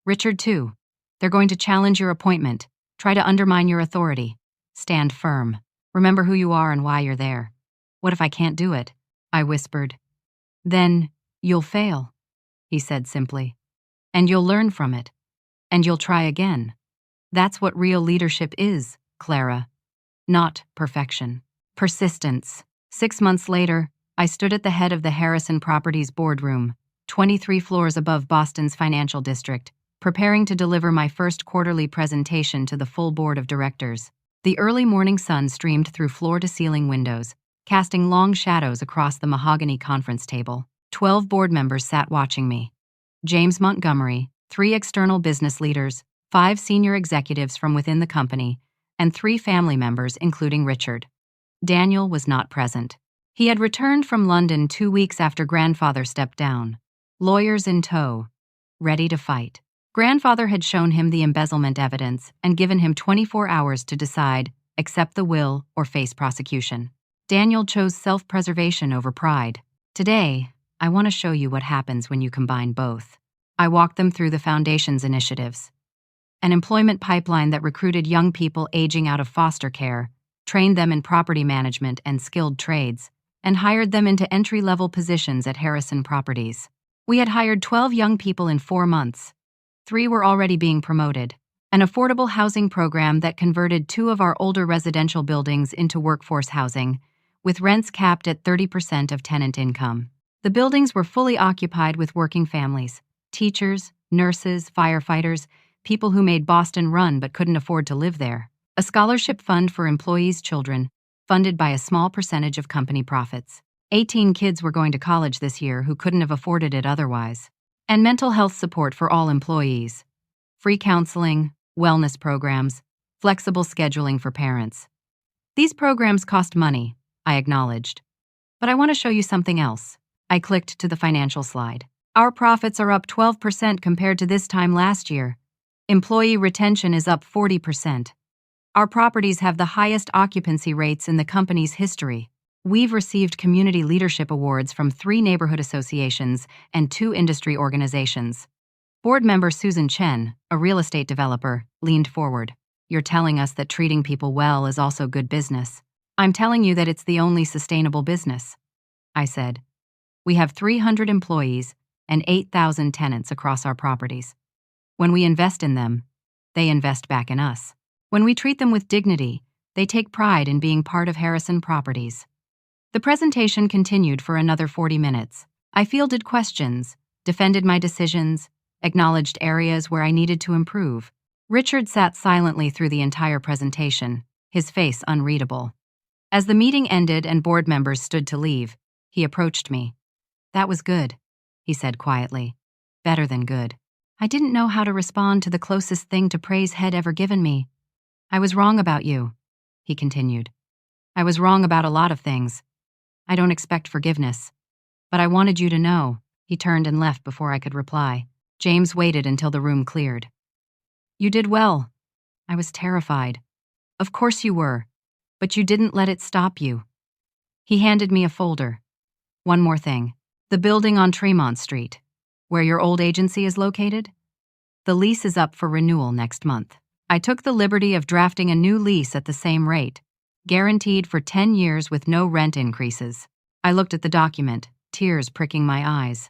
Richard too. They're going to challenge your appointment. Try to undermine your authority. Stand firm. Remember who you are and why you're there. What if I can't do it? I whispered. Then you'll fail, he said simply. And you'll learn from it. And you'll try again. That's what real leadership is, Clara. Not perfection. Persistence. 6 months later, I stood at the head of the Harrison Properties boardroom, 23 floors above Boston's financial district, preparing to deliver my first quarterly presentation to the full board of directors. The early morning sun streamed through floor-to-ceiling windows, casting long shadows across the mahogany conference table. 12 board members sat watching me. James Montgomery, 3 external business leaders, 5 senior executives from within the company, and 3 family members, including Richard. Daniel was not present. He had returned from London 2 weeks after grandfather stepped down, lawyers in tow, ready to fight. Grandfather had shown him the embezzlement evidence and given him 24 hours to decide, accept the will or face prosecution. Daniel chose self-preservation over pride. Today, I want to show you what happens when you combine both. I walked them through the Foundation's initiatives, an employment pipeline that recruited young people aging out of foster care, trained them in property management and skilled trades, and hired them into entry-level positions at Harrison Properties. We had hired 12 young people in 4 months. 3 were already being promoted. An affordable housing program that converted 2 of our older residential buildings into workforce housing, with rents capped at 30% of tenant income. The buildings were fully occupied with working families, teachers, nurses, firefighters, people who made Boston run but couldn't afford to live there. A scholarship fund for employees' children, funded by a small percentage of company profits. 18 kids were going to college this year who couldn't have afforded it otherwise. And mental health support for all employees. Free counseling, wellness programs, flexible scheduling for parents. These programs cost money, I acknowledged. But I want to show you something else. I clicked to the financial slide. Our profits are up 12% compared to this time last year. Employee retention is up 40%. Our properties have the highest occupancy rates in the company's history. We've received community leadership awards from 3 neighborhood associations and 2 industry organizations. Board member Susan Chen, a real estate developer, leaned forward. You're telling us that treating people well is also good business. I'm telling you that it's the only sustainable business, I said. We have 300 employees and 8,000 tenants across our properties. When we invest in them, they invest back in us. When we treat them with dignity, they take pride in being part of Harrison Properties. The presentation continued for another 40 minutes. I fielded questions, defended my decisions, acknowledged areas where I needed to improve. Richard sat silently through the entire presentation, his face unreadable. As the meeting ended and board members stood to leave, he approached me. That was good, he said quietly. Better than good. I didn't know how to respond to the closest thing to praise had ever given me. I was wrong about you, he continued. I was wrong about a lot of things. I don't expect forgiveness. But I wanted you to know. He turned and left before I could reply. James waited until the room cleared. You did well. I was terrified. Of course you were. But you didn't let it stop you. He handed me a folder. One more thing. The building on Tremont Street, where your old agency is located? The lease is up for renewal next month. I took the liberty of drafting a new lease at the same rate, guaranteed for 10 years with no rent increases. I looked at the document, tears pricking my eyes.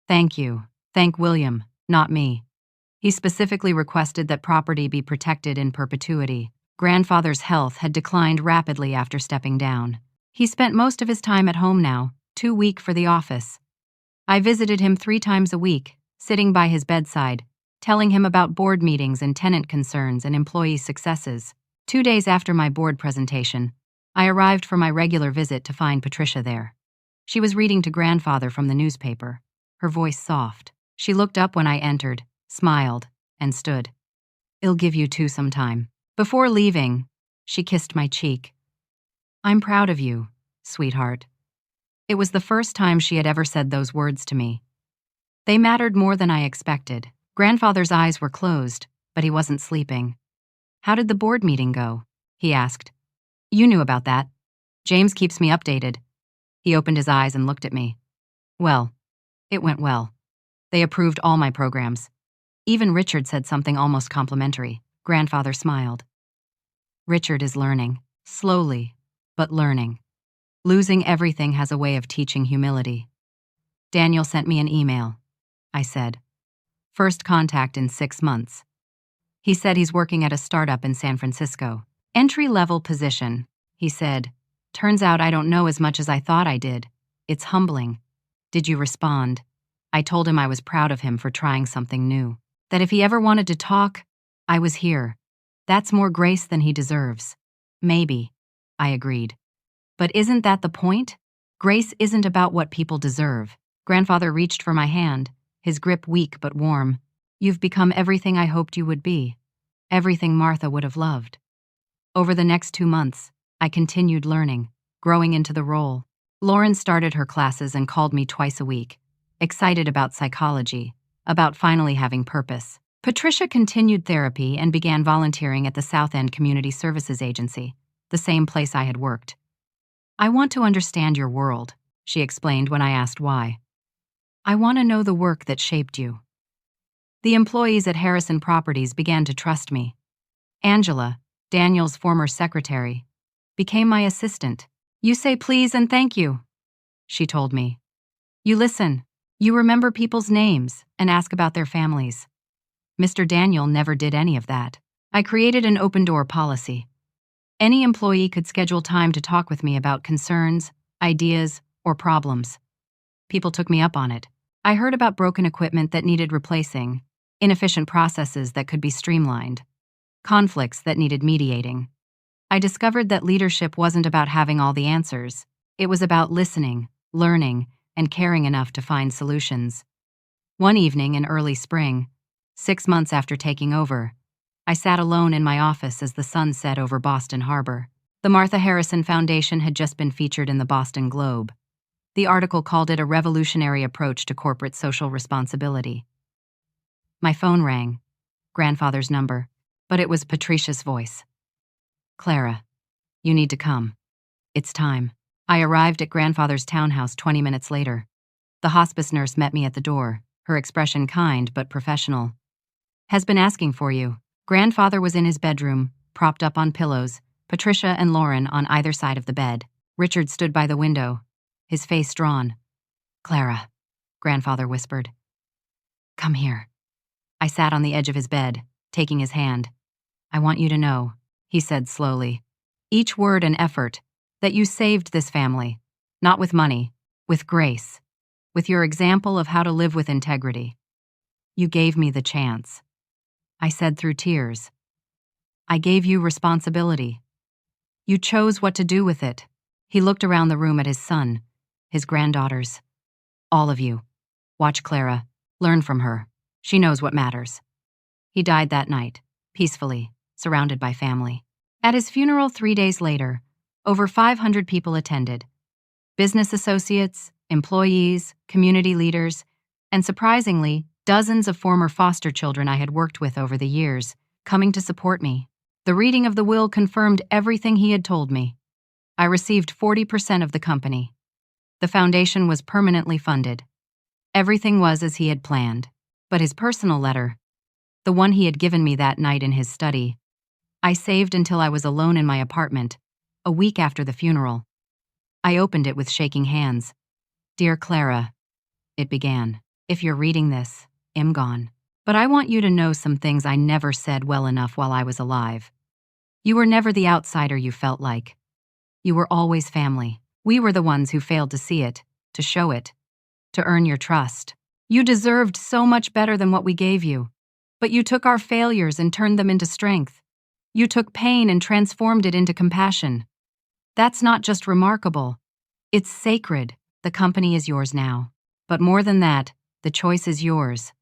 Thank you. Thank William, not me. He specifically requested that property be protected in perpetuity. Grandfather's health had declined rapidly after stepping down. He spent most of his time at home now, too weak for the office. I visited him 3 times a week, sitting by his bedside, telling him about board meetings and tenant concerns and employee successes. 2 days after my board presentation, I arrived for my regular visit to find Patricia there. She was reading to grandfather from the newspaper, her voice soft. She looked up when I entered, smiled, and stood. I'll give you 2 sometime. Before leaving, she kissed my cheek. I'm proud of you, sweetheart. It was the first time she had ever said those words to me. They mattered more than I expected. Grandfather's eyes were closed, but he wasn't sleeping. How did the board meeting go? He asked. You knew about that. James keeps me updated. He opened his eyes and looked at me. Well, it went well. They approved all my programs. Even Richard said something almost complimentary. Grandfather smiled. Richard is learning, slowly, but learning. Losing everything has a way of teaching humility. Daniel sent me an email, I said. First contact in 6 months. He said he's working at a startup in San Francisco. Entry-level position, he said. Turns out I don't know as much as I thought I did. It's humbling. Did you respond? I told him I was proud of him for trying something new. That if he ever wanted to talk, I was here. That's more grace than he deserves. Maybe, I agreed. But isn't that the point? Grace isn't about what people deserve. Grandfather reached for my hand, his grip weak but warm. "You've become everything I hoped you would be. Everything Martha would have loved." Over the next 2 months, I continued learning, growing into the role. Lauren started her classes and called me twice a week, excited about psychology, about finally having purpose. Patricia continued therapy and began volunteering at the South End Community Services Agency, the same place I had worked. "I want to understand your world," she explained when I asked why. "I want to know the work that shaped you." The employees at Harrison Properties began to trust me. Angela, Daniel's former secretary, became my assistant. "You say please and thank you," she told me. "You listen. You remember people's names and ask about their families." Mr. Daniel never did any of that. I created an open-door policy. Any employee could schedule time to talk with me about concerns, ideas, or problems. People took me up on it. I heard about broken equipment that needed replacing, inefficient processes that could be streamlined, conflicts that needed mediating. I discovered that leadership wasn't about having all the answers. It was about listening, learning, and caring enough to find solutions. One evening in early spring, 6 months after taking over, I sat alone in my office as the sun set over Boston Harbor. The Martha Harrison Foundation had just been featured in the Boston Globe. The article called it a revolutionary approach to corporate social responsibility. My phone rang, grandfather's number, but it was Patricia's voice. "Clara, you need to come. It's time." I arrived at grandfather's townhouse 20 minutes later. The hospice nurse met me at the door, her expression kind but professional. "Has been asking for you." Grandfather was in his bedroom, propped up on pillows, Patricia and Lauren on either side of the bed. Richard stood by the window, his face drawn. "Clara," grandfather whispered. "Come here." I sat on the edge of his bed, taking his hand. "I want you to know," he said slowly, "each word and effort, that you saved this family, not with money, with grace, with your example of how to live with integrity. You gave me the chance." I said through tears. "I gave you responsibility. You chose what to do with it." He looked around the room at his son, his granddaughters. "All of you. Watch Clara. Learn from her. She knows what matters." He died that night, peacefully, surrounded by family. At his funeral 3 days later, over 500 people attended. Business associates, employees, community leaders, and surprisingly, dozens of former foster children I had worked with over the years, coming to support me. The reading of the will confirmed everything he had told me. I received 40% of the company. The foundation was permanently funded. Everything was as he had planned. But his personal letter, the one he had given me that night in his study, I saved until I was alone in my apartment, a week after the funeral. I opened it with shaking hands. "Dear Clara," it began, "if you're reading this, I'm gone. But I want you to know some things I never said well enough while I was alive. You were never the outsider you felt like. You were always family. We were the ones who failed to see it, to show it, to earn your trust. You deserved so much better than what we gave you. But you took our failures and turned them into strength. You took pain and transformed it into compassion. That's not just remarkable. It's sacred. The company is yours now. But more than that, the choice is yours.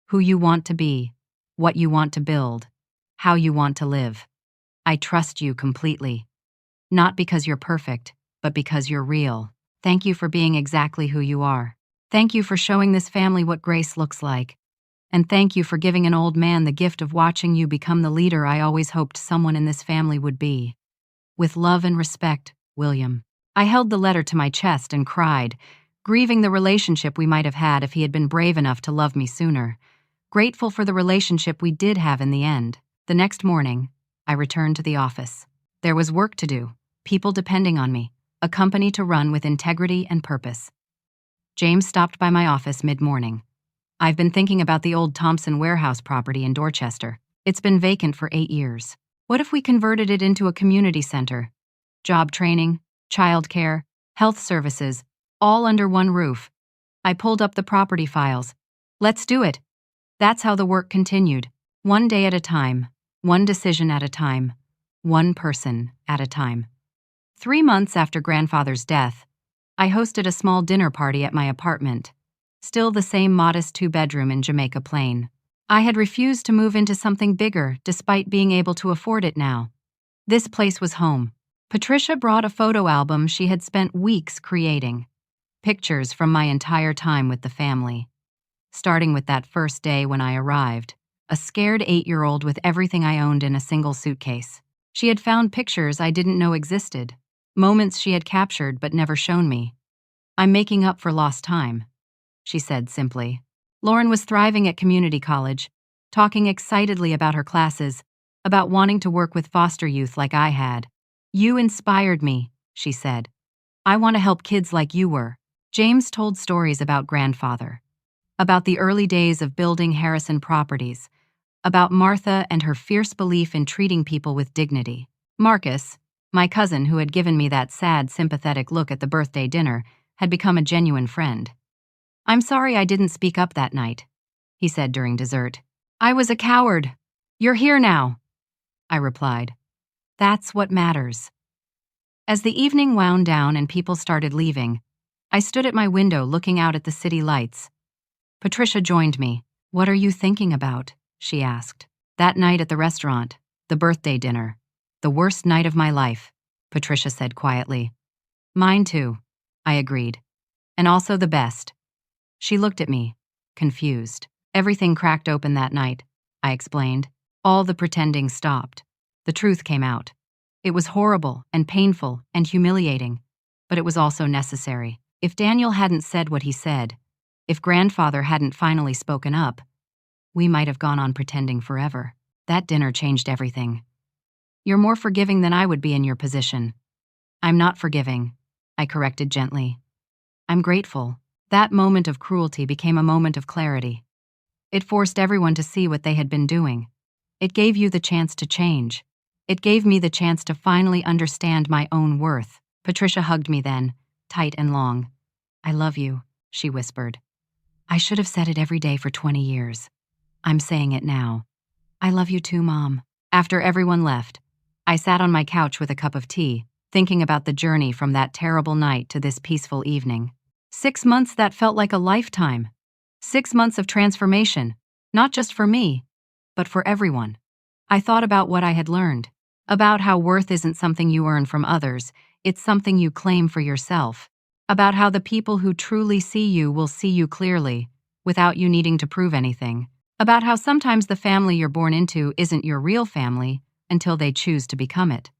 Who you want to be, what you want to build, how you want to live. I trust you completely. Not because you're perfect, but because you're real. Thank you for being exactly who you are. Thank you for showing this family what grace looks like. And thank you for giving an old man the gift of watching you become the leader I always hoped someone in this family would be. With love and respect, William." I held the letter to my chest and cried, grieving the relationship we might have had if he had been brave enough to love me sooner. Grateful for the relationship we did have in the end. The next morning, I returned to the office. There was work to do, people depending on me, a company to run with integrity and purpose. James stopped by my office mid-morning. "I've been thinking about the old Thompson warehouse property in Dorchester. It's been vacant for 8 years. What if we converted it into a community center? Job training, childcare, health services, all under one roof." I pulled up the property files. "Let's do it." That's how the work continued, one day at a time, one decision at a time, one person at a time. 3 months after grandfather's death, I hosted a small dinner party at my apartment. still the same modest two-bedroom in Jamaica Plain. I had refused to move into something bigger despite being able to afford it now. This place was home. Patricia brought a photo album she had spent weeks creating. Pictures from my entire time with the family. Starting with that first day when I arrived, a scared 8-year-old with everything I owned in a single suitcase. She had found pictures I didn't know existed, moments she had captured but never shown me. "I'm making up for lost time," she said simply. Lauren was thriving at community college, talking excitedly about her classes, about wanting to work with foster youth like I had. "You inspired me," she said. "I want to help kids like you were." James told stories about grandfather, about the early days of building Harrison Properties, about Martha and her fierce belief in treating people with dignity. Marcus, my cousin who had given me that sad, sympathetic look at the birthday dinner, had become a genuine friend. "I'm sorry I didn't speak up that night," he said during dessert. "I was a coward. You're here now," I replied. "That's what matters." As the evening wound down and people started leaving, I stood at my window looking out at the city lights. Patricia joined me. "What are you thinking about?" she asked. "That night at the restaurant, the birthday dinner. The worst night of my life," Patricia said quietly. "Mine too," I agreed. "And also the best." She looked at me, confused. "Everything cracked open that night," I explained. "All the pretending stopped. The truth came out. It was horrible and painful and humiliating, but it was also necessary. If Daniel hadn't said what he said, if grandfather hadn't finally spoken up, we might have gone on pretending forever. That dinner changed everything." "You're more forgiving than I would be in your position." "I'm not forgiving," I corrected gently. "I'm grateful." That moment of cruelty became a moment of clarity. It forced everyone to see what they had been doing. It gave you the chance to change. It gave me the chance to finally understand my own worth. Patricia hugged me then, tight and long. "I love you," she whispered. "I should have said it every day for 20 years. I'm saying it now. I love you too, Mom." After everyone left, I sat on my couch with a cup of tea, thinking about the journey from that terrible night to this peaceful evening. 6 months that felt like a lifetime. 6 months of transformation, not just for me, but for everyone. I thought about what I had learned, about how worth isn't something you earn from others, it's something you claim for yourself, about how the people who truly see you will see you clearly, without you needing to prove anything, about how sometimes the family you're born into isn't your real family until they choose to become it.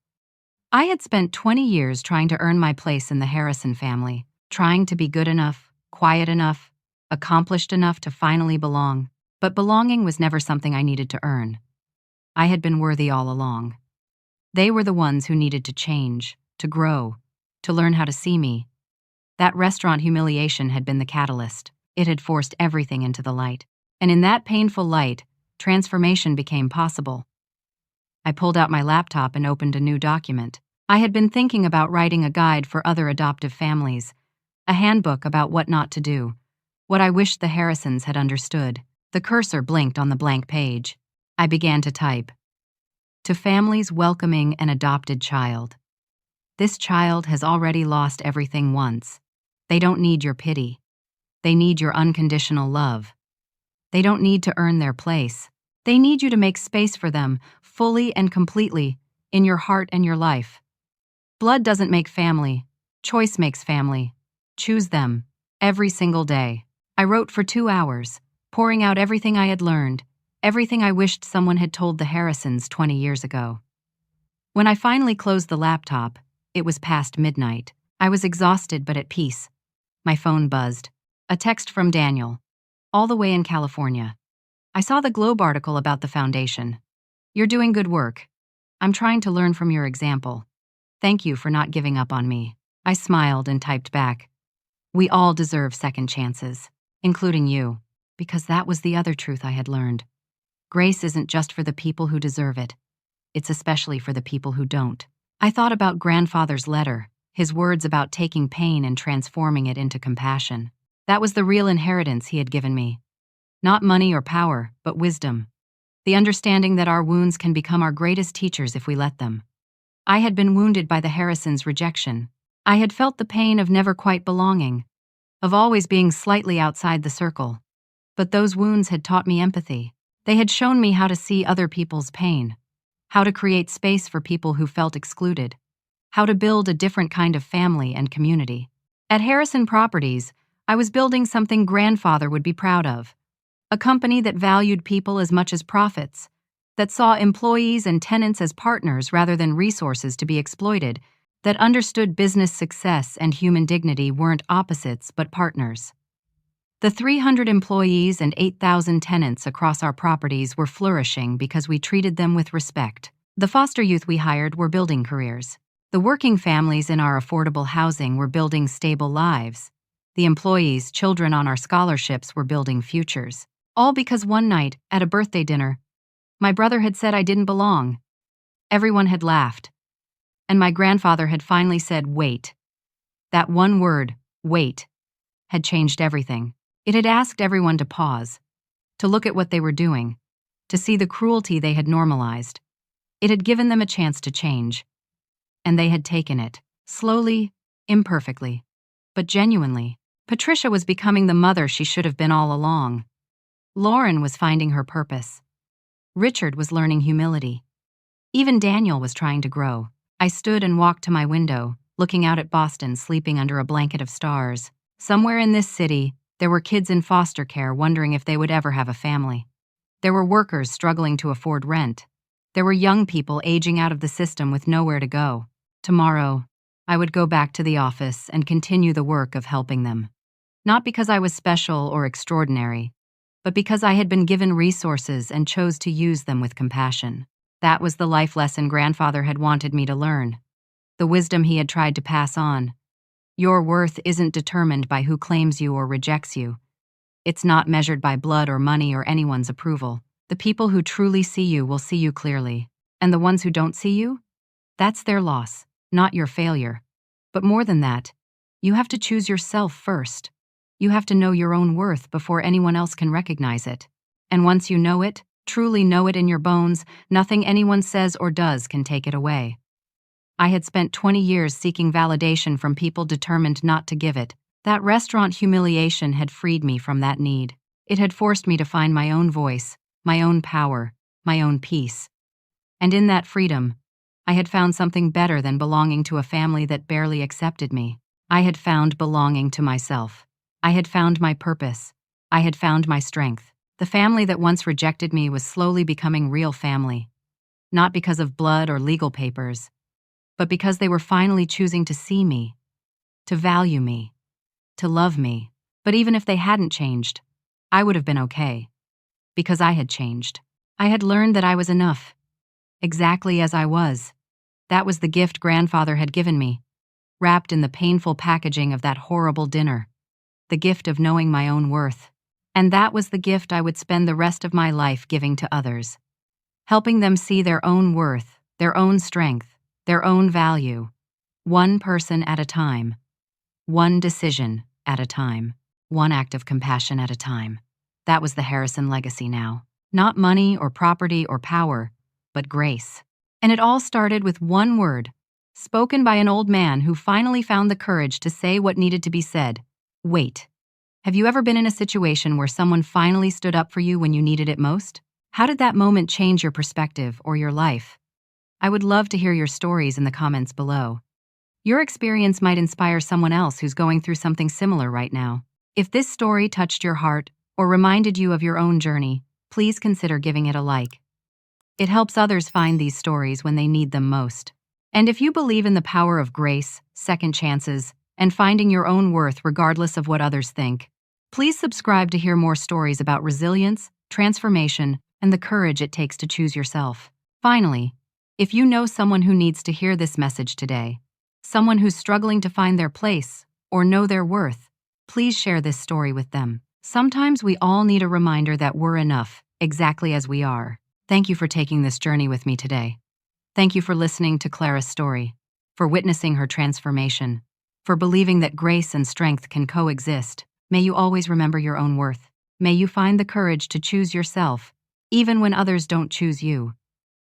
I had spent 20 years trying to earn my place in the Harrison family, trying to be good enough, quiet enough, accomplished enough to finally belong. But belonging was never something I needed to earn. I had been worthy all along. They were the ones who needed to change, to grow, to learn how to see me. That restaurant humiliation had been the catalyst. It had forced everything into the light. And in that painful light, transformation became possible. I pulled out my laptop and opened a new document. I had been thinking about writing a guide for other adoptive families, a handbook about what not to do, what I wished the Harrisons had understood. The cursor blinked on the blank page. I began to type. "To families welcoming an adopted child. This child has already lost everything once. They don't need your pity. They need your unconditional love. They don't need to earn their place. They need you to make space for them, fully and completely, in your heart and your life. Blood doesn't make family. Choice makes family. Choose them, every single day." I wrote for 2 hours, pouring out everything I had learned, everything I wished someone had told the Harrisons 20 years ago. When I finally closed the laptop, it was past midnight. I was exhausted but at peace. My phone buzzed. A text from Daniel, all the way in California. "I saw the Globe article about the foundation. You're doing good work. I'm trying to learn from your example. Thank you for not giving up on me." I smiled and typed back, "We all deserve second chances, including you," because that was the other truth I had learned. Grace isn't just for the people who deserve it. It's especially for the people who don't. I thought about grandfather's letter, his words about taking pain and transforming it into compassion. That was the real inheritance he had given me. Not money or power, but wisdom. The understanding that our wounds can become our greatest teachers if we let them. I had been wounded by the Harrisons' rejection. I had felt the pain of never quite belonging. of always being slightly outside the circle. But those wounds had taught me empathy. They had shown me how to see other people's pain, how to create space for people who felt excluded, how to build a different kind of family and community. At Harrison Properties, I was building something grandfather would be proud of. A company that valued people as much as profits, that saw employees and tenants as partners rather than resources to be exploited, that understood business success and human dignity weren't opposites but partners. The 300 employees and 8,000 tenants across our properties were flourishing because we treated them with respect. The foster youth we hired were building careers. The working families in our affordable housing were building stable lives. The employees, children on our scholarships were building futures. All because one night, at a birthday dinner, my brother had said I didn't belong. Everyone had laughed. And my grandfather had finally said, "Wait." That one word, "wait," had changed everything. It had asked everyone to pause, to look at what they were doing, to see the cruelty they had normalized. It had given them a chance to change. And they had taken it, slowly, imperfectly, but genuinely. Patricia was becoming the mother she should have been all along. Lauren was finding her purpose. Richard was learning humility. Even Daniel was trying to grow. I stood and walked to my window, looking out at Boston sleeping under a blanket of stars. Somewhere in this city, there were kids in foster care wondering if they would ever have a family. There were workers struggling to afford rent. There were young people aging out of the system with nowhere to go. Tomorrow, I would go back to the office and continue the work of helping them. Not because I was special or extraordinary, but because I had been given resources and chose to use them with compassion. That was the life lesson grandfather had wanted me to learn. The wisdom he had tried to pass on. Your worth isn't determined by who claims you or rejects you. It's not measured by blood or money or anyone's approval. The people who truly see you will see you clearly. And the ones who don't see you? That's their loss, not your failure. But more than that, you have to choose yourself first. You have to know your own worth before anyone else can recognize it. And once you know it, truly know it in your bones, nothing anyone says or does can take it away. I had spent 20 years seeking validation from people determined not to give it. That restaurant humiliation had freed me from that need. It had forced me to find my own voice, my own power, my own peace. And in that freedom, I had found something better than belonging to a family that barely accepted me. I had found belonging to myself. I had found my purpose. I had found my strength. The family that once rejected me was slowly becoming real family. Not because of blood or legal papers, but because they were finally choosing to see me, to value me, to love me. But even if they hadn't changed, I would have been okay. Because I had changed. I had learned that I was enough. Exactly as I was. That was the gift grandfather had given me, wrapped in the painful packaging of that horrible dinner. The gift of knowing my own worth. And that was the gift I would spend the rest of my life giving to others. Helping them see their own worth, their own strength, their own value. One person at a time. One decision at a time. One act of compassion at a time. That was the Harrison legacy now. Not money or property or power, but grace. And it all started with one word, spoken by an old man who finally found the courage to say what needed to be said. Wait. Have you ever been in a situation where someone finally stood up for you when you needed it most? How did that moment change your perspective or your life? I would love to hear your stories in the comments below. Your experience might inspire someone else who's going through something similar right now. If this story touched your heart or reminded you of your own journey, please consider giving it a like. It helps others find these stories when they need them most. And if you believe in the power of grace, second chances, and finding your own worth regardless of what others think, please subscribe to hear more stories about resilience, transformation, and the courage it takes to choose yourself. Finally, if you know someone who needs to hear this message today, someone who's struggling to find their place or know their worth, please share this story with them. Sometimes we all need a reminder that we're enough, exactly as we are. Thank you for taking this journey with me today. Thank you for listening to Clara's story, for witnessing her transformation, for believing that grace and strength can coexist. May you always remember your own worth. May you find the courage to choose yourself, even when others don't choose you.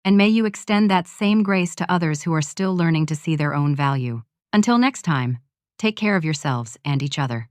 And may you extend that same grace to others who are still learning to see their own value. Until next time, take care of yourselves and each other.